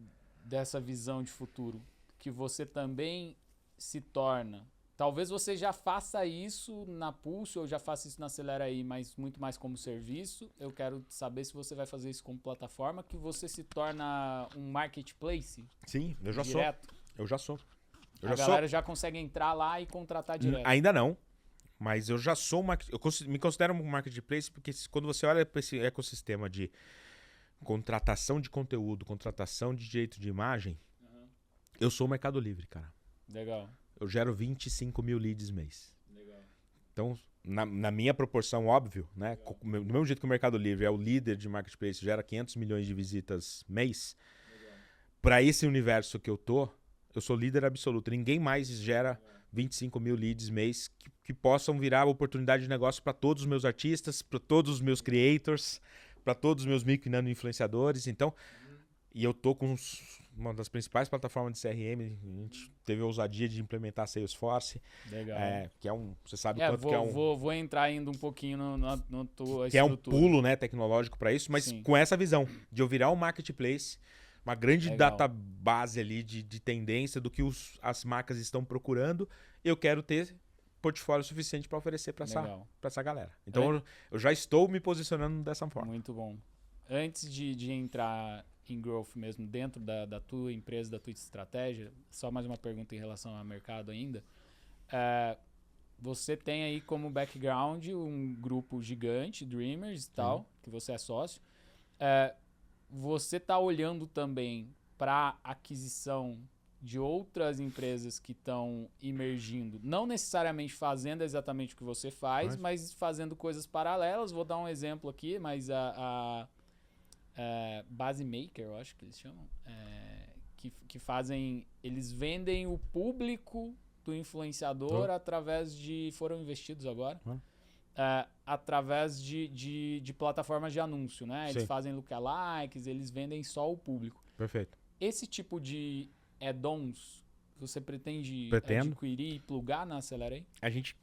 dessa visão de futuro que você também se torna... Talvez você já faça isso na Pulse ou já faça isso na Acelera aí, mas muito mais como serviço. Eu quero saber se você vai fazer isso como plataforma, que você se torna um marketplace. Sim, eu já direto. sou. Eu já sou. A galera já consegue entrar lá e contratar direto. Ainda não. Mas eu já sou me considero um marketplace porque quando você olha para esse ecossistema de contratação de conteúdo, contratação de direito de imagem, eu sou o Mercado Livre, cara. Legal. Eu gero 25 mil leads mês. Legal. Então, na minha proporção, óbvio, né? Do mesmo jeito que o Mercado Livre é o líder de marketplace, gera 500 milhões de visitas mês, para esse universo que eu sou líder absoluto. Ninguém mais gera 25 mil leads mês que possam virar oportunidade de negócio para todos os meus artistas, para todos os meus creators, para todos os meus micro e nano influenciadores. Então, e eu tô com uma das principais plataformas de CRM, a gente teve a ousadia de implementar a Salesforce. Legal. Que é você sabe quanto que é um... Vou entrar ainda um pouquinho no tua que é um pulo, né, tecnológico para isso, mas Sim. com essa visão de eu virar um marketplace, uma grande database ali de tendência do que as marcas estão procurando, eu quero ter portfólio suficiente para oferecer para essa galera. Então eu já estou me posicionando dessa forma. Muito bom. antes de entrar em growth mesmo dentro da tua empresa, da tua estratégia, só mais uma pergunta em relação ao mercado ainda. Você tem aí como background um grupo gigante, Dreamers e tal, que você é sócio. Você está olhando também para aquisição de outras empresas que estão emergindo, não necessariamente fazendo exatamente o que você faz, mas fazendo coisas paralelas. Vou dar um exemplo aqui, mas a Base Maker, eu acho que eles chamam, que fazem, eles vendem o público do influenciador através de, foram investidos agora, através de plataformas de anúncio, né? Eles fazem lookalikes, eles vendem só o público. Perfeito. Esse tipo de add-ons você pretende adquirir e plugar na Accelerate? A gente,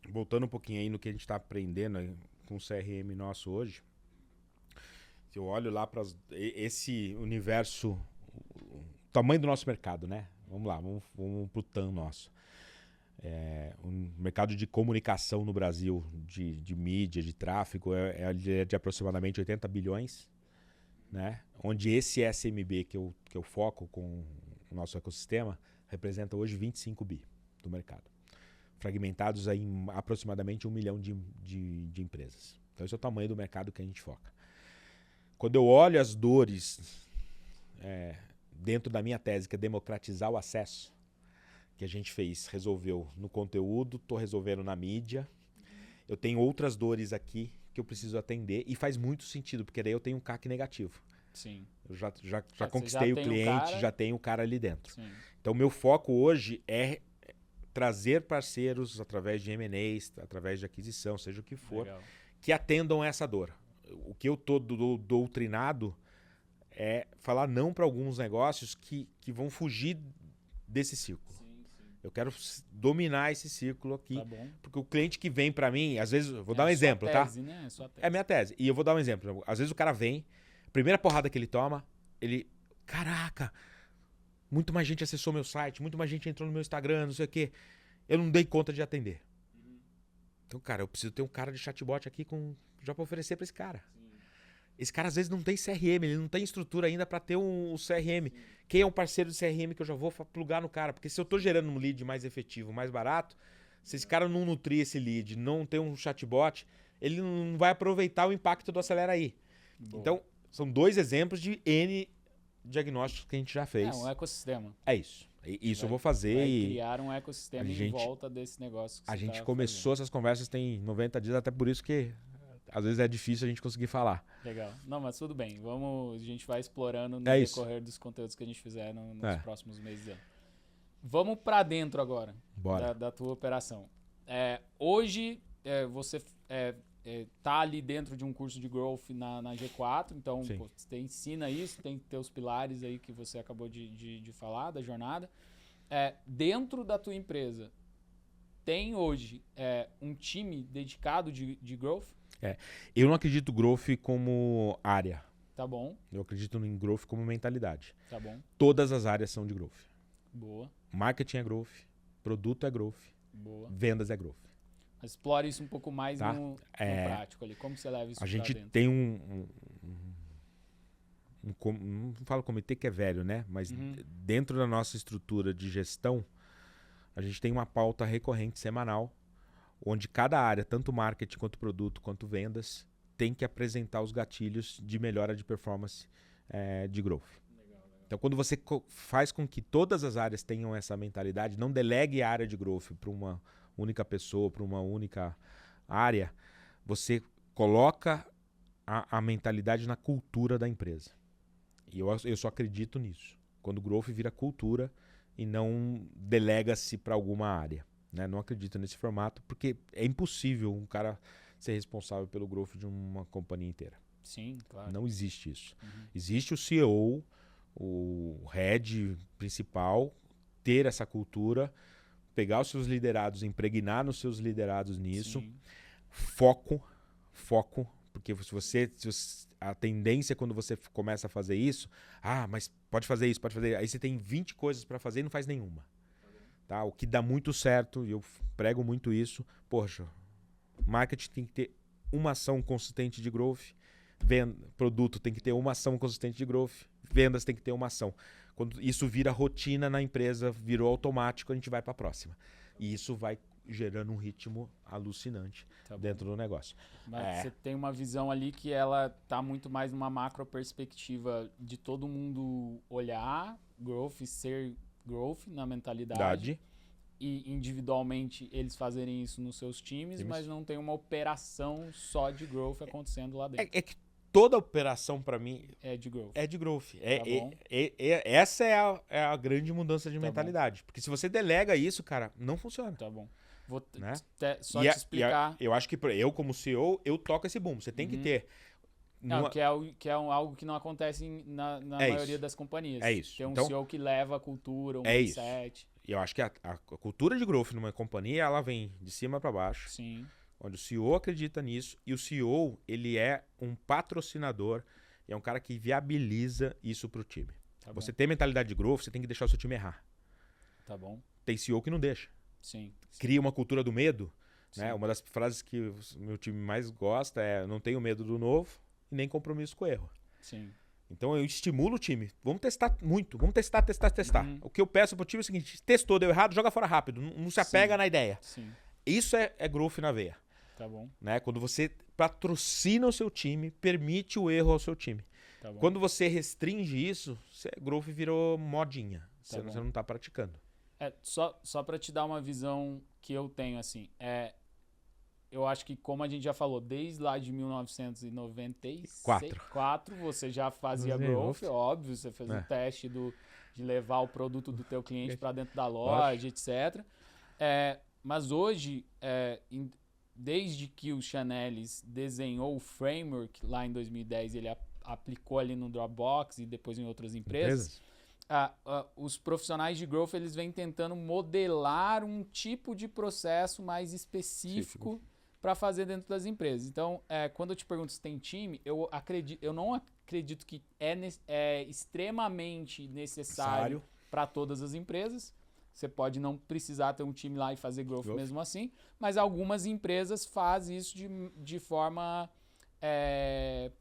voltando um pouquinho aí no que a gente está aprendendo com o CRM nosso hoje, se eu olho lá para esse universo, o tamanho do nosso mercado, né? Vamos lá, vamos pro TAM nosso. Um mercado de comunicação no Brasil, de mídia, de tráfego, é de aproximadamente 80 bilhões, né? Onde esse SMB que eu foco com o nosso ecossistema representa hoje 25 bi do mercado. Fragmentados aí em aproximadamente 1 milhão de empresas. Então esse é o tamanho do mercado que a gente foca. Quando eu olho as dores dentro da minha tese, que é democratizar o acesso, que a gente resolveu no conteúdo, estou resolvendo na mídia. Eu tenho outras dores aqui que eu preciso atender e faz muito sentido, porque daí eu tenho um CAC negativo. Sim. Eu já conquistei o cliente, já tenho o cara ali dentro. Sim. Então, meu foco hoje é trazer parceiros através de M&As, através de aquisição, seja o que for, que atendam essa dor. O que eu estou doutrinado é falar não para alguns negócios que vão fugir desse ciclo. Eu quero dominar esse ciclo aqui, porque o cliente que vem para mim, às vezes, vou dar um exemplo, tese, né? É sua tese. É minha tese. E eu vou dar um exemplo. Às vezes o cara vem, primeira porrada que ele toma, caraca, muito mais gente acessou meu site, muito mais gente entrou no meu Instagram, não sei o quê. Eu não dei conta de atender. Então, cara, eu preciso ter um cara de chatbot aqui já para oferecer para esse cara. Esse cara às vezes não tem CRM, ele não tem estrutura ainda para ter um CRM. Quem é um parceiro de CRM que eu já vou plugar no cara? Porque se eu estou gerando um lead mais efetivo, mais barato, se esse cara não nutrir esse lead, não ter um chatbot, ele não vai aproveitar o impacto do Acelera aí. Boa. Então, são 2 exemplos de N diagnósticos que a gente já fez. Um ecossistema. É isso. Isso eu vou fazer. Criar um ecossistema em volta desse negócio que a gente começou essas conversas tem 90 dias, até por isso que às vezes é difícil a gente conseguir falar. Legal. Não, mas tudo bem. A gente vai explorando no decorrer dos conteúdos que a gente fizer nos próximos meses. Vamos para dentro agora da tua operação. Hoje você tá ali dentro de um curso de growth na G4, então você ensina isso, tem teus pilares aí que você acabou de falar, da jornada. Dentro da tua empresa, tem hoje um time dedicado de growth? Eu não acredito growth como área. Tá bom. Eu acredito em growth como mentalidade. Tá bom. Todas as áreas são de growth. Boa. Marketing é growth, produto é growth, boa. Vendas é growth. Mas explore isso um pouco mais no prático ali. Como você leva isso pra dentro? A gente tem não falo comitê que é velho, né? Mas dentro da nossa estrutura de gestão, a gente tem uma pauta recorrente semanal, onde cada área, tanto marketing, quanto produto, quanto vendas, tem que apresentar os gatilhos de melhora de performance de growth. Legal. Então, quando você faz com que todas as áreas tenham essa mentalidade, não delegue a área de growth para uma única pessoa, para uma única área, você coloca a mentalidade na cultura da empresa. E eu só acredito nisso. Quando o growth vira cultura e não delega-se para alguma área. Né? Não acredito nesse formato, porque é impossível um cara ser responsável pelo growth de uma companhia inteira. Sim, claro. Não existe isso. Existe o CEO, o head principal, ter essa cultura, pegar os seus liderados, impregnar nos seus liderados nisso. Sim. Foco, porque a tendência quando você começa a fazer isso, mas pode fazer isso, aí você tem 20 coisas para fazer e não faz nenhuma. Tá? O que dá muito certo, e eu prego muito isso, marketing tem que ter uma ação consistente de growth, Produto tem que ter uma ação consistente de growth, vendas tem que ter uma ação. Quando isso vira rotina na empresa, virou automático, a gente vai para a próxima. E isso vai gerando um ritmo alucinante dentro do negócio. Mas você tem uma visão ali que ela tá muito mais numa macro perspectiva de todo mundo olhar growth e ser growth na mentalidade. E individualmente eles fazerem isso nos seus times, mas não tem uma operação só de growth acontecendo lá dentro. É que toda operação, para mim, é de growth. É de growth. Essa é a grande mudança de mentalidade. Porque se você delega isso, cara, não funciona. Tá bom. Vou né? Só te explicar. Eu acho que eu, como CEO, eu toco esse boom. Você tem que ter... Não, que é algo que não acontece na maioria das companhias. É isso. Tem um CEO que leva a cultura, um mindset. E eu acho que a cultura de growth numa companhia, ela vem de cima para baixo. Sim. Onde o CEO acredita nisso. E o CEO, ele é um patrocinador. E é um cara que viabiliza isso pro time. Tá você tem mentalidade de growth, você tem que deixar o seu time errar. Tá bom. Tem CEO que não deixa. Sim. Cria uma cultura do medo. Né? Uma das frases que o meu time mais gosta é: não tenho medo do novo e nem compromisso com o erro. Sim. Então eu estimulo o time. Vamos testar muito. Vamos testar. O que eu peço pro time é o seguinte: testou, deu errado, joga fora rápido. Não se apega na ideia. Sim. Isso é growth na veia. Tá bom. Né? Quando você patrocina o seu time, permite o erro ao seu time. Tá bom. Quando você restringe isso, growth virou modinha. Você não tá praticando. Só para te dar uma visão que eu tenho, assim, eu acho que, como a gente já falou, desde lá de 1994, você já fazia growth, óbvio, você fez o teste de levar o produto do teu cliente para dentro da loja, etc. Mas hoje, desde que o Chanelis desenhou o framework lá em 2010, ele aplicou ali no Dropbox e depois em outras empresas. Os profissionais de growth, eles vêm tentando modelar um tipo de processo mais específico para fazer dentro das empresas. Então, quando eu te pergunto se tem time, eu não acredito que é extremamente necessário para todas as empresas. Você pode não precisar ter um time lá e fazer growth mesmo assim, mas algumas empresas fazem isso de forma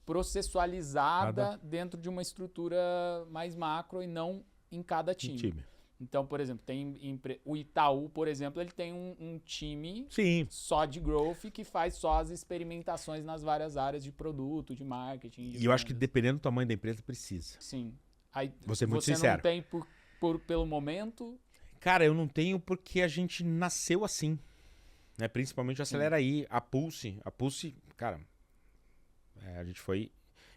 processualizada dentro de uma estrutura mais macro e não em cada time. Então, por exemplo, o Itaú, por exemplo, ele tem um time só de growth que faz só as experimentações nas várias áreas de produto, de marketing. E eu acho que dependendo do tamanho da empresa, precisa. Sim. Aí, você muito sincero. Não tem pelo momento? Cara, eu não tenho porque a gente nasceu assim. Né? Principalmente o Acelera aí. A Pulse, cara... a gente foi...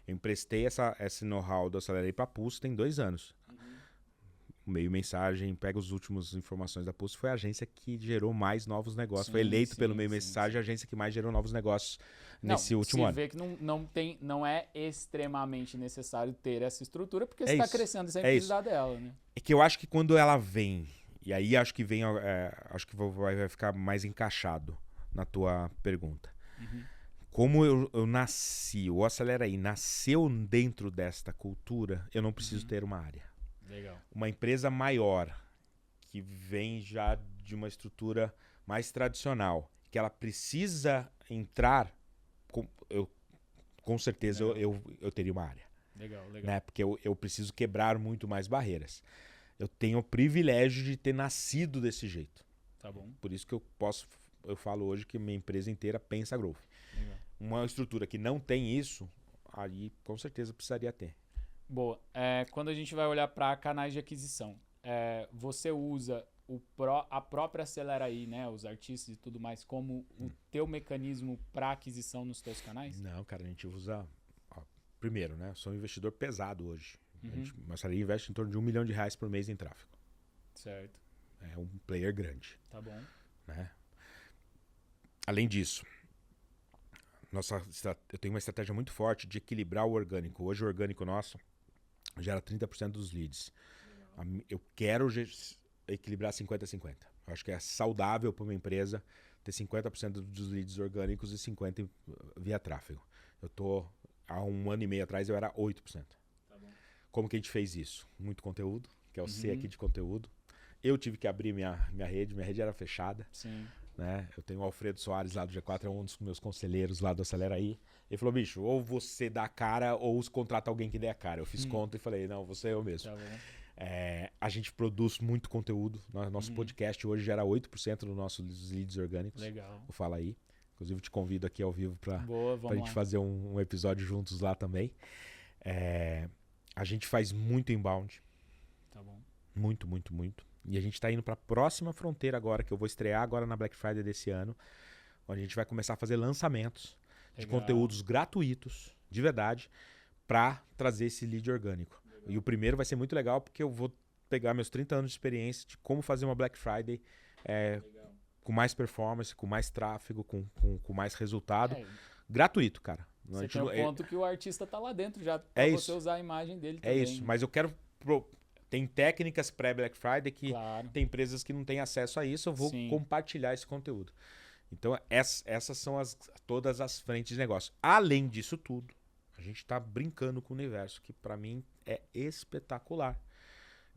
Eu emprestei esse know-how do Acelera aí pra Pulse tem 2 anos. O Meio Mensagem, pega as últimas informações da Pulse, foi a agência que gerou mais novos negócios. Foi eleito pelo Meio Mensagem a agência que mais gerou novos negócios nesse último ano. Você vê que não é extremamente necessário ter essa estrutura, porque você está crescendo sem precisar dela. Né? É que eu acho que quando ela vem, e aí acho que vai ficar mais encaixado na tua pergunta. Como eu nasci, o Acelera aí nasceu dentro desta cultura, eu não preciso ter uma área. Legal. Uma empresa maior, que vem já de uma estrutura mais tradicional, que ela precisa entrar, com certeza eu teria uma área. Legal. Né? Porque eu preciso quebrar muito mais barreiras. Eu tenho o privilégio de ter nascido desse jeito. Tá bom. Por isso que eu falo hoje que minha empresa inteira pensa growth. Legal. Uma estrutura que não tem isso, aí com certeza precisaria ter. Boa. Quando a gente vai olhar para canais de aquisição, você usa a própria Acelera aí, né, os artistas e tudo mais, como o teu mecanismo para aquisição nos teus canais? Não, cara, a gente usa... primeiro, né, eu sou um investidor pesado hoje. A Acelera investe em torno de R$1 milhão por mês em tráfego. Certo. É um player grande. Tá bom. Né? Além disso, eu tenho uma estratégia muito forte de equilibrar o orgânico. Hoje o orgânico nosso gera 30% dos leads. Eu quero equilibrar 50-50. Eu acho que é saudável para uma empresa ter 50% dos leads orgânicos e 50% via tráfego. Há 1 ano e meio atrás eu era 8%. Tá bom. Como que a gente fez isso? Muito conteúdo, que é o C aqui de conteúdo. Eu tive que abrir minha rede era fechada. Sim. né? Eu tenho o Alfredo Soares lá do G4, é um dos meus conselheiros lá do Acelera aí. Ele falou, bicho, ou você dá a cara ou contrata alguém que dê a cara. Eu fiz conta e falei, não, você é eu mesmo. Tá bom. A gente produz muito conteúdo. Nosso podcast hoje gera 8% dos nossos leads orgânicos. Legal. Eu falo aí. Inclusive, te convido aqui ao vivo pra gente lá. fazer um episódio juntos lá também. A gente faz muito inbound. Tá bom. Muito, muito, muito. E a gente tá indo pra próxima fronteira agora, que eu vou estrear agora na Black Friday desse ano. Onde a gente vai começar a fazer lançamentos de conteúdos gratuitos, de verdade, pra trazer esse lead orgânico. E o primeiro vai ser muito legal porque eu vou pegar meus 30 anos de experiência de como fazer uma Black Friday com mais performance, com mais tráfego, com mais resultado. Gratuito, cara. Você tem um ponto que o artista tá lá dentro já pra você usar a imagem dele também. É isso, mas eu quero... Tem técnicas pré-Black Friday que tem empresas que não têm acesso a isso, eu vou compartilhar esse conteúdo. Então, essas são todas as frentes de negócio. Além disso tudo, a gente está brincando com o universo, que para mim é espetacular,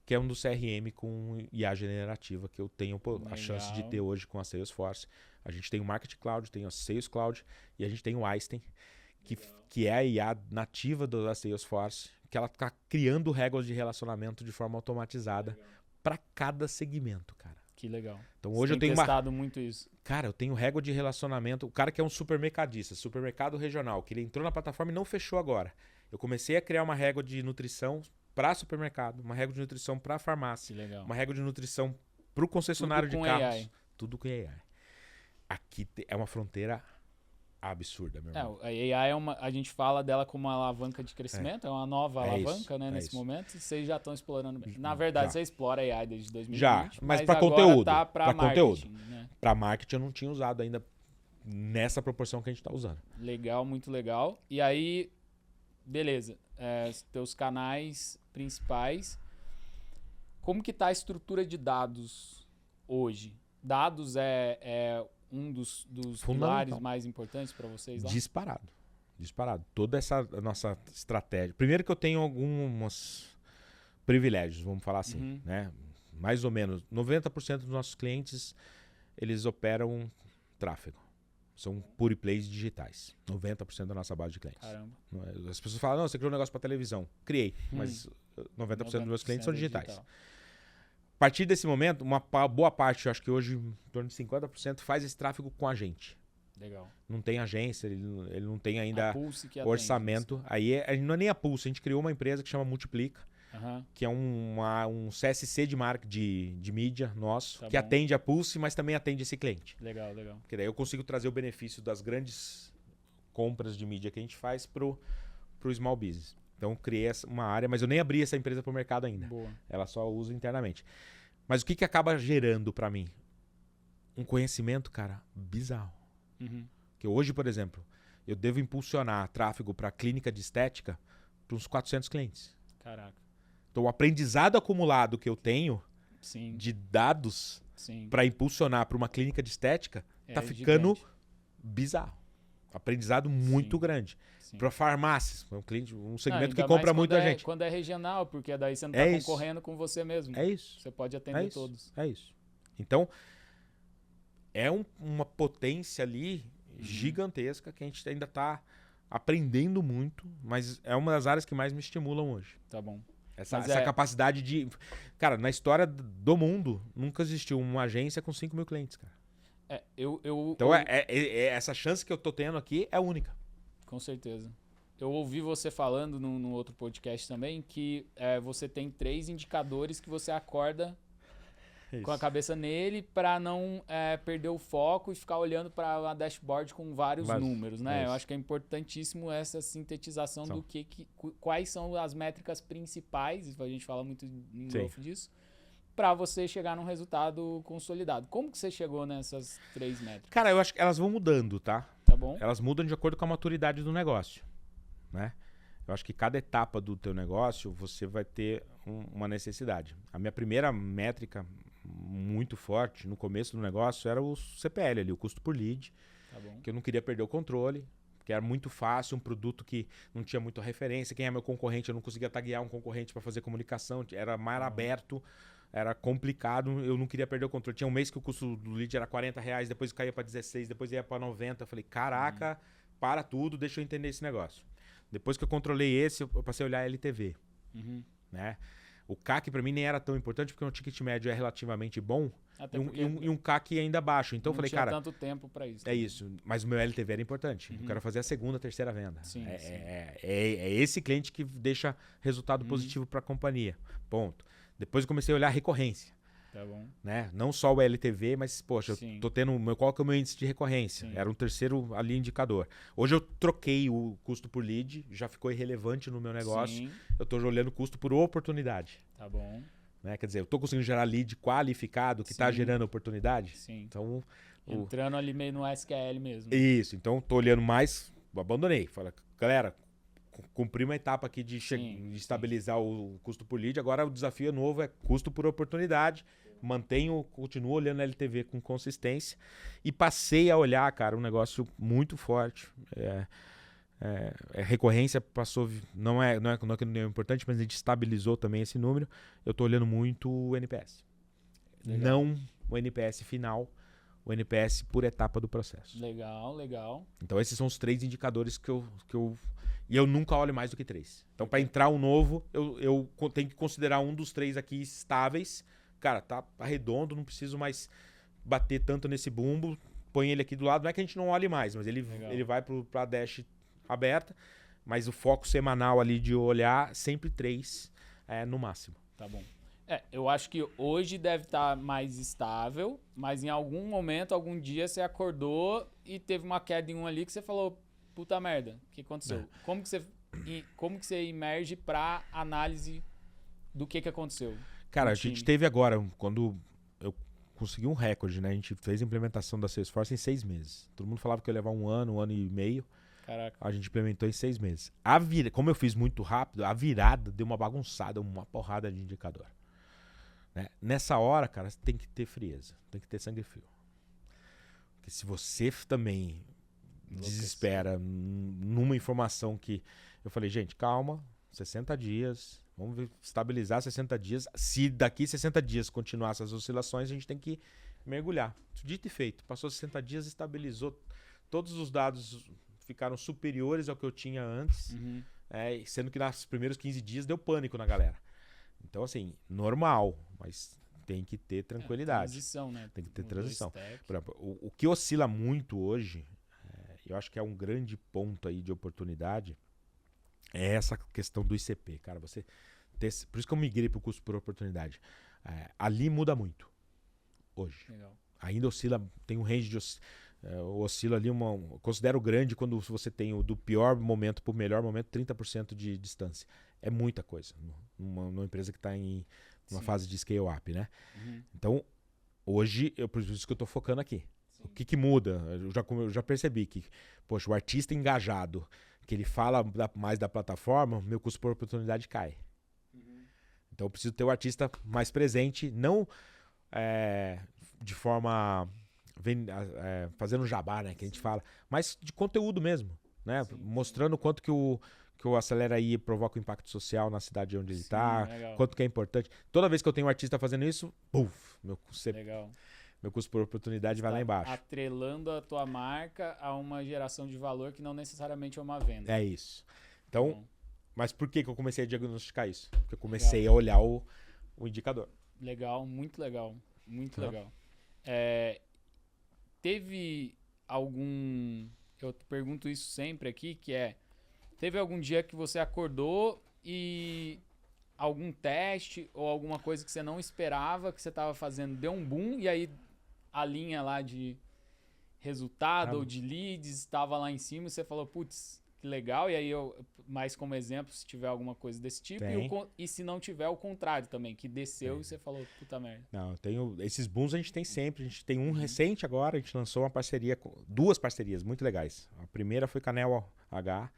que é um do CRM com IA generativa, que eu tenho a chance de ter hoje com a Salesforce. A gente tem o Marketing Cloud, tem o Sales Cloud e a gente tem o Einstein, que é a IA nativa da Salesforce, que ela está criando regras de relacionamento de forma automatizada para cada segmento, cara. Que legal. Então hoje eu tenho testado muito isso. Cara, eu tenho régua de relacionamento. O cara que é um supermercadista, supermercado regional, que ele entrou na plataforma e não fechou agora. Eu comecei a criar uma régua de nutrição para supermercado, uma régua de nutrição para farmácia, uma régua de nutrição para o concessionário de carros. AI. Tudo com AI. Aqui é uma fronteira absurda, meu irmão. A AI a gente fala dela como uma alavanca de crescimento, é uma nova alavanca, né, nesse momento, e vocês já estão explorando bem. Na verdade, você explora a AI desde 2020. Já, mas para conteúdo. Tá para conteúdo. Né? Para marketing eu não tinha usado ainda nessa proporção que a gente está usando. Legal, muito legal. E aí, beleza, teus canais principais. Como que tá a estrutura de dados hoje? Dados é um dos pilares mais importantes para vocês lá? Disparado. Toda essa nossa estratégia. Primeiro que eu tenho alguns privilégios, vamos falar assim, né? Mais ou menos 90% dos nossos clientes, eles operam tráfego. São pure plays digitais. 90% da nossa base de clientes. Caramba. As pessoas falam, não, você criou um negócio para televisão. Criei, mas 90% dos meus clientes são digitais. Digital. A partir desse momento, uma boa parte, eu acho que hoje em torno de 50%, faz esse tráfego com a gente. Legal. Não tem agência, ele não tem ainda orçamento. Atende, aí não é nem a Pulse, a gente criou uma empresa que chama Multiplica, que é um CSC de mídia nosso, que atende a Pulse, mas também atende esse cliente. Legal. Porque daí eu consigo trazer o benefício das grandes compras de mídia que a gente faz pro small business. Então eu criei uma área, mas eu nem abri essa empresa para o mercado ainda. Boa. Ela só usa internamente. Mas o que acaba gerando para mim? Um conhecimento, cara, bizarro. Que hoje, por exemplo, eu devo impulsionar tráfego para clínica de estética para uns 400 clientes. Caraca. Então o aprendizado acumulado que eu tenho de dados para impulsionar para uma clínica de estética tá ficando bizarro. Aprendizado muito grande. Para farmácias, um segmento que compra muito a gente. Quando é regional, porque daí você não está concorrendo com você mesmo. É isso. Você pode atender todos. É isso. Então, é uma potência ali gigantesca que a gente ainda está aprendendo muito, mas é uma das áreas que mais me estimulam hoje. Tá bom. Essa capacidade de... Cara, na história do mundo, nunca existiu uma agência com 5 mil clientes, cara. Então, essa chance que eu tô tendo aqui é única. Com certeza. Eu ouvi você falando no outro podcast também que você tem 3 indicadores que você acorda com a cabeça nele para não perder o foco e ficar olhando para uma dashboard com vários números, né? Eu acho que é importantíssimo essa sintetização do quais são as métricas principais, a gente fala muito em growth disso, para você chegar num resultado consolidado. Como que você chegou nessas 3 métricas? Cara, eu acho que elas vão mudando, tá? Tá bom. Elas mudam de acordo com a maturidade do negócio, né? Eu acho que cada etapa do teu negócio você vai ter uma necessidade. A minha primeira métrica muito forte no começo do negócio era o CPL ali, o custo por lead, que eu não queria perder o controle, que era muito fácil, um produto que não tinha muita referência. Quem é meu concorrente, eu não conseguia taguear um concorrente para fazer comunicação, era mais aberto. era complicado, eu não queria perder o controle. Tinha um mês que o custo do lead era R$40, depois caía para 16, depois ia para 90. Eu falei, caraca, para tudo, deixa eu entender esse negócio. Depois que eu controlei esse, eu passei a olhar LTV. Né? O CAC para mim nem era tão importante, porque o ticket médio é relativamente bom e um CAC ainda baixo. Então eu falei, cara... Não tinha tanto tempo para isso. É isso, mas o meu LTV era importante. Eu quero fazer a segunda, terceira venda. É esse cliente que deixa resultado positivo para a companhia. Ponto. Depois eu comecei a olhar a recorrência. Tá bom. Né? Não só o LTV, mas, poxa, eu tô tendo. Qual que é o meu índice de recorrência? Era um terceiro ali indicador. Hoje eu troquei o custo por lead, já ficou irrelevante no meu negócio. Eu tô olhando o custo por oportunidade. Tá bom. Né? Quer dizer, eu tô conseguindo gerar lead qualificado que tá gerando oportunidade. Então, entrando ali meio no SQL mesmo. Isso. Então, tô olhando mais. Abandonei. Fala, galera, cumpri uma etapa aqui de estabilizar o custo por lead. Agora o desafio novo é custo por oportunidade. Continuo olhando a LTV com consistência. E passei a olhar, cara, um negócio muito forte. Recorrência passou... Não é que não é importante, mas a gente estabilizou também esse número. Eu tô olhando muito o NPS. Legal. Não o NPS final, o NPS por etapa do processo. Legal. Então esses são os 3 indicadores que eu... E eu nunca olho mais do que 3. Então, para entrar um novo, eu tenho que considerar um dos 3 aqui estáveis. Cara, tá redondo, não preciso mais bater tanto nesse bumbo. Põe ele aqui do lado. Não é que a gente não olhe mais, mas ele vai para a dash aberta. Mas o foco semanal ali de olhar, sempre 3 no máximo. Tá bom. Eu acho que hoje deve estar mais estável, mas em algum momento, algum dia, você acordou e teve uma queda em um ali que você falou... Puta merda, o que aconteceu? Como que você emerge pra análise do que aconteceu? Cara, a gente teve agora, quando eu consegui um recorde, né? A gente fez a implementação da Salesforce em 6 meses. Todo mundo falava que ia levar um ano e meio. Caraca. A gente implementou em 6 meses. Como eu fiz muito rápido, a virada deu uma bagunçada, uma porrada de indicador. Né? Nessa hora, cara, você tem que ter frieza, tem que ter sangue frio. Porque se você também... desespera numa informação que eu falei, gente, calma, 60 dias, vamos estabilizar 60 dias. Se daqui 60 dias continuar essas oscilações, a gente tem que mergulhar. Dito e feito, passou 60 dias, estabilizou, todos os dados ficaram superiores ao que eu tinha antes, sendo que nos primeiros 15 dias deu pânico na galera. Então, assim, normal, mas tem que ter tranquilidade. Transição, né? Tem que ter transição. Por exemplo, o que oscila muito hoje, eu acho que é um grande ponto aí de oportunidade, é essa questão do ICP, cara. Por isso que eu migrei para o custo por oportunidade. Ali muda muito hoje. Legal. Ainda oscila, tem um range de oscila ali, considero grande quando você tem do pior momento para o melhor momento, 30% de distância. É muita coisa numa empresa que está em uma fase de scale-up, né? Então, hoje, por isso que eu estou focando aqui. O que muda? Eu já percebi que, poxa, o artista engajado, que ele fala mais da plataforma, meu custo por oportunidade cai. Então eu preciso ter o artista mais presente, não de forma fazendo jabá, né, que a gente fala, mas de conteúdo mesmo, né? Mostrando quanto que o Acelera aí provoca um impacto social na cidade onde ele está, quanto que é importante. Toda vez que eu tenho um artista fazendo isso, meu custo por oportunidade vai lá embaixo. Atrelando a tua marca a uma geração de valor que não necessariamente é uma venda. É isso. Então, mas por que eu comecei a diagnosticar isso? Porque eu comecei a olhar o indicador. Legal, muito legal. Muito legal. Teve algum... Eu te pergunto isso sempre aqui, que teve algum dia que você acordou e algum teste ou alguma coisa que você não esperava que você estava fazendo deu um boom e aí a linha lá de resultado ou de leads estava lá em cima e você falou, putz, que legal. E aí mais como exemplo, se tiver alguma coisa desse tipo. E se não tiver, o contrário também, que desceu e você falou, puta merda. Não, esses booms a gente tem sempre. A gente tem um recente agora, a gente lançou uma parceria, 2 parcerias muito legais. A primeira foi com a Neo H.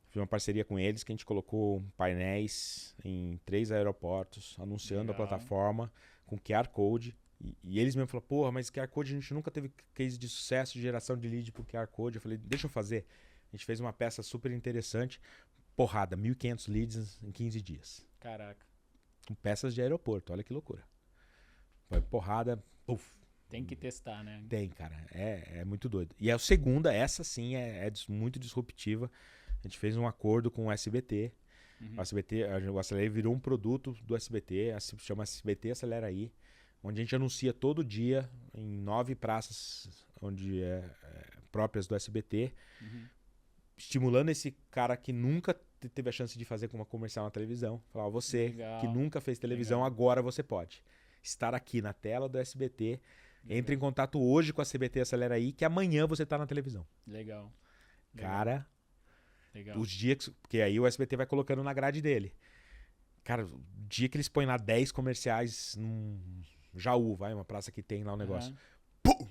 Fiz uma parceria com eles que a gente colocou painéis em 3 aeroportos, anunciando a plataforma com QR Code. E eles mesmo falaram, porra, mas QR Code a gente nunca teve case de sucesso de geração de lead por QR Code. Eu falei, deixa eu fazer. A gente fez uma peça super interessante. Porrada, 1.500 leads em 15 dias. Caraca. com peças de aeroporto. Olha que loucura. Foi porrada, puf. Tem que testar, né? Tem, cara. É muito doido. E a segunda, essa sim, é muito disruptiva. A gente fez um acordo com o SBT. O SBT, o Acelera virou um produto do SBT, se chama SBT Acelera aí, onde a gente anuncia todo dia em 9 praças onde próprias do SBT, estimulando esse cara que nunca teve a chance de fazer uma comercial na televisão. Falar, você Legal. que nunca fez televisão, Legal. agora você pode estar aqui na tela do SBT. Entre em contato hoje com a CBT Acelera aí, que amanhã você tá na televisão. Legal. Cara, Legal. os dias... Porque aí o SBT vai colocando na grade dele. Cara, o dia que eles põem lá 10 comerciais num Jaú, uma praça que tem lá um negócio. Pum!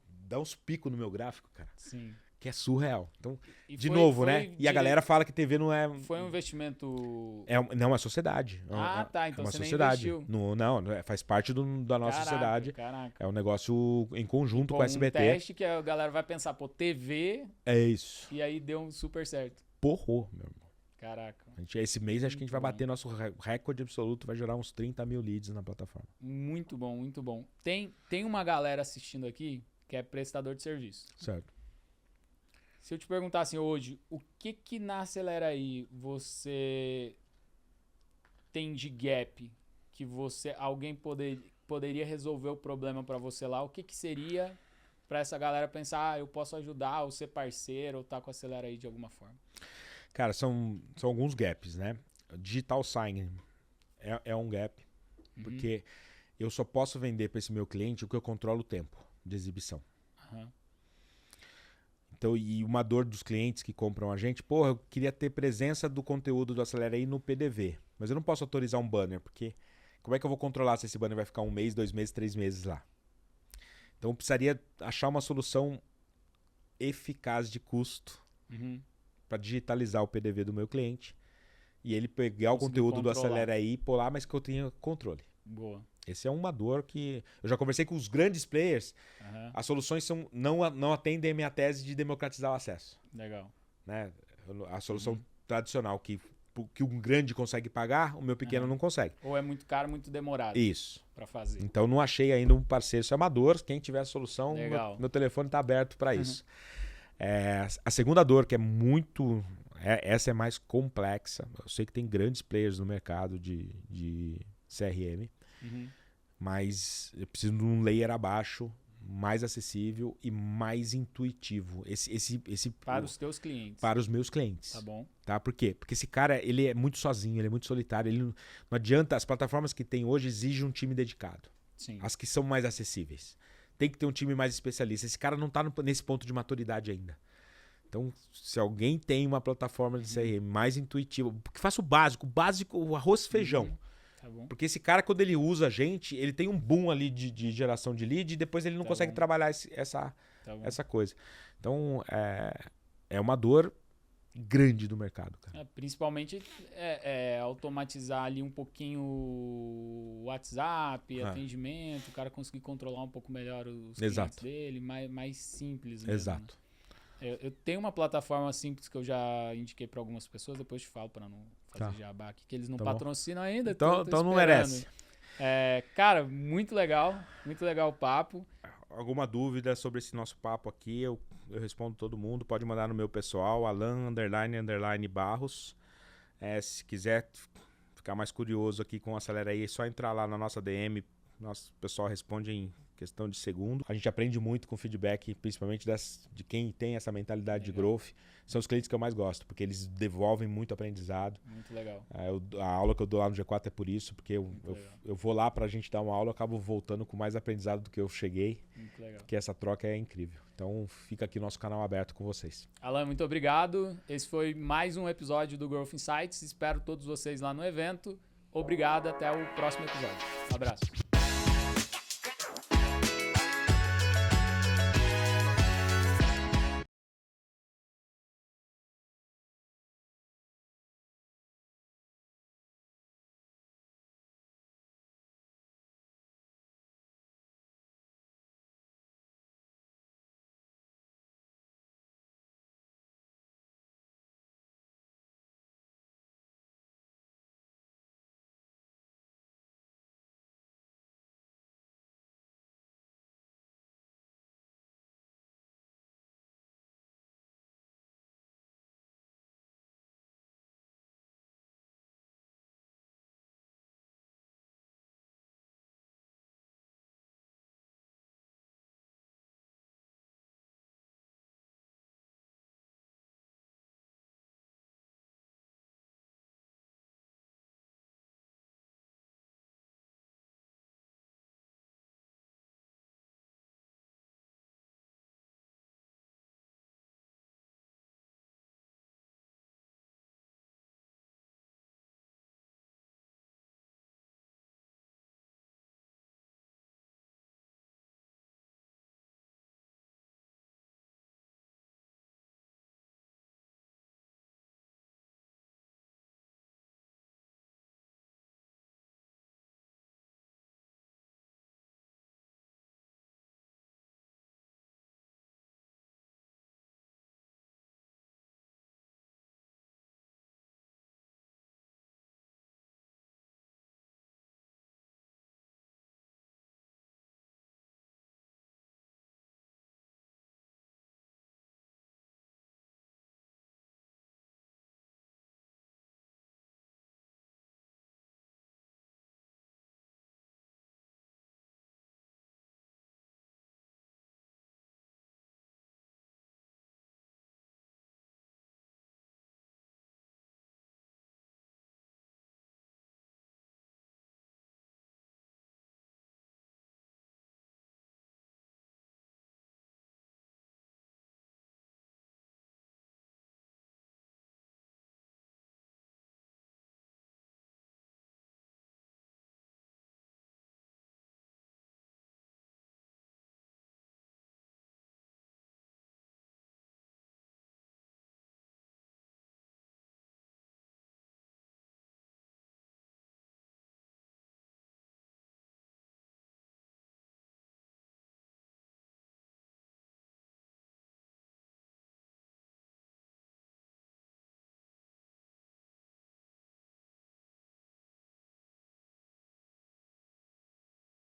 Dá uns picos no meu gráfico, cara. Sim. Que é surreal. Então, E de foi- novo, foi né? E a dire- galera fala que TV não é... Foi um investimento... Não, é sociedade. Tá. Então é uma você nem sociedade. investiu. Não, faz parte da nossa sociedade. Caraca. É um negócio em conjunto com a Um SBT. teste que a galera vai pensar, pô, TV, É isso. e aí deu um super certo. Porrou, meu irmão. Caraca. Esse mês acho que a gente vai Muito bom. bater nosso recorde absoluto, vai gerar uns 30 mil leads na plataforma. Muito bom, muito bom. Tem uma galera assistindo aqui que é prestador de serviço. Certo. Se eu te perguntar assim hoje, o que na Acelera aí você tem de gap que alguém poderia resolver o problema pra você lá? O que seria pra essa galera pensar, eu posso ajudar, ou ser parceiro, ou tá com a Acelera aí de alguma forma? Cara, são alguns gaps, né? Digital signing é um gap, porque eu só posso vender para esse meu cliente o que eu controlo o tempo de exibição. Aham. Então, e uma dor dos clientes que compram a gente, porra, eu queria ter presença do conteúdo do Acelera aí no PDV, mas eu não posso autorizar um banner, porque como é que eu vou controlar se esse banner vai ficar 1 mês, 2 meses, 3 meses lá? Então eu precisaria achar uma solução eficaz de custo para digitalizar o PDV do meu cliente e ele pegar o Conseguir conteúdo do controlar. Acelera aí e pôr lá, mas que eu tenha controle. Boa. Esse é uma dor que... Eu já conversei com os grandes players, Aham. as soluções não atendem a minha tese de democratizar o acesso. Legal. Né? A solução tradicional que um grande consegue pagar, o meu pequeno não consegue. Ou é muito caro, muito demorado Isso. pra fazer. Então não achei ainda um parceiro. Isso é uma dor. Quem tiver a solução, Legal. meu telefone está aberto para isso. A segunda dor, que é muito... essa é mais complexa. Eu sei que tem grandes players no mercado de CRM, mas eu preciso de um layer abaixo, mais acessível e mais intuitivo. Para os teus clientes. Para os meus clientes. Tá bom. Tá? Por quê? Porque esse cara, ele é muito sozinho, ele é muito solitário. Ele não adianta, as plataformas que tem hoje exigem um time dedicado. Sim. As que são mais acessíveis. Tem que ter um time mais especialista. Esse cara não tá nesse ponto de maturidade ainda. Então, se alguém tem uma plataforma de CRM mais intuitiva, que faça o básico, o arroz e feijão. Tá bom. Porque esse cara, quando ele usa a gente, ele tem um boom ali de geração de lead e depois ele não Tá consegue bom. trabalhar Tá bom. essa coisa. Então, é uma dor grande do mercado, cara. Principalmente automatizar ali um pouquinho o WhatsApp, atendimento, o cara conseguir controlar um pouco melhor os clientes dele, mais simples mesmo. Exato. Né? Eu tenho uma plataforma simples que eu já indiquei para algumas pessoas, depois te falo para não fazer jabá aqui, que eles não patrocinam ainda. Então tô não esperando. merece. Cara, muito legal o papo. Alguma dúvida sobre esse nosso papo aqui, eu respondo todo mundo. Pode mandar no meu pessoal, Alan__Barros. Se quiser ficar mais curioso aqui com o Acelera aí, é só entrar lá na nossa DM. Nosso pessoal responde em questão de segundo. A gente aprende muito com feedback, principalmente de quem tem essa mentalidade de growth. São os clientes que eu mais gosto, porque eles devolvem muito aprendizado. Muito legal. A aula que eu dou lá no G4 é por isso, porque eu vou lá pra gente dar uma aula, eu acabo voltando com mais aprendizado do que eu cheguei. Muito legal. Porque essa troca é incrível. Então fica aqui nosso canal aberto com vocês. Alan, muito obrigado. Esse foi mais um episódio do Growth Insights. Espero todos vocês lá no evento. Obrigado, até o próximo episódio. Um abraço.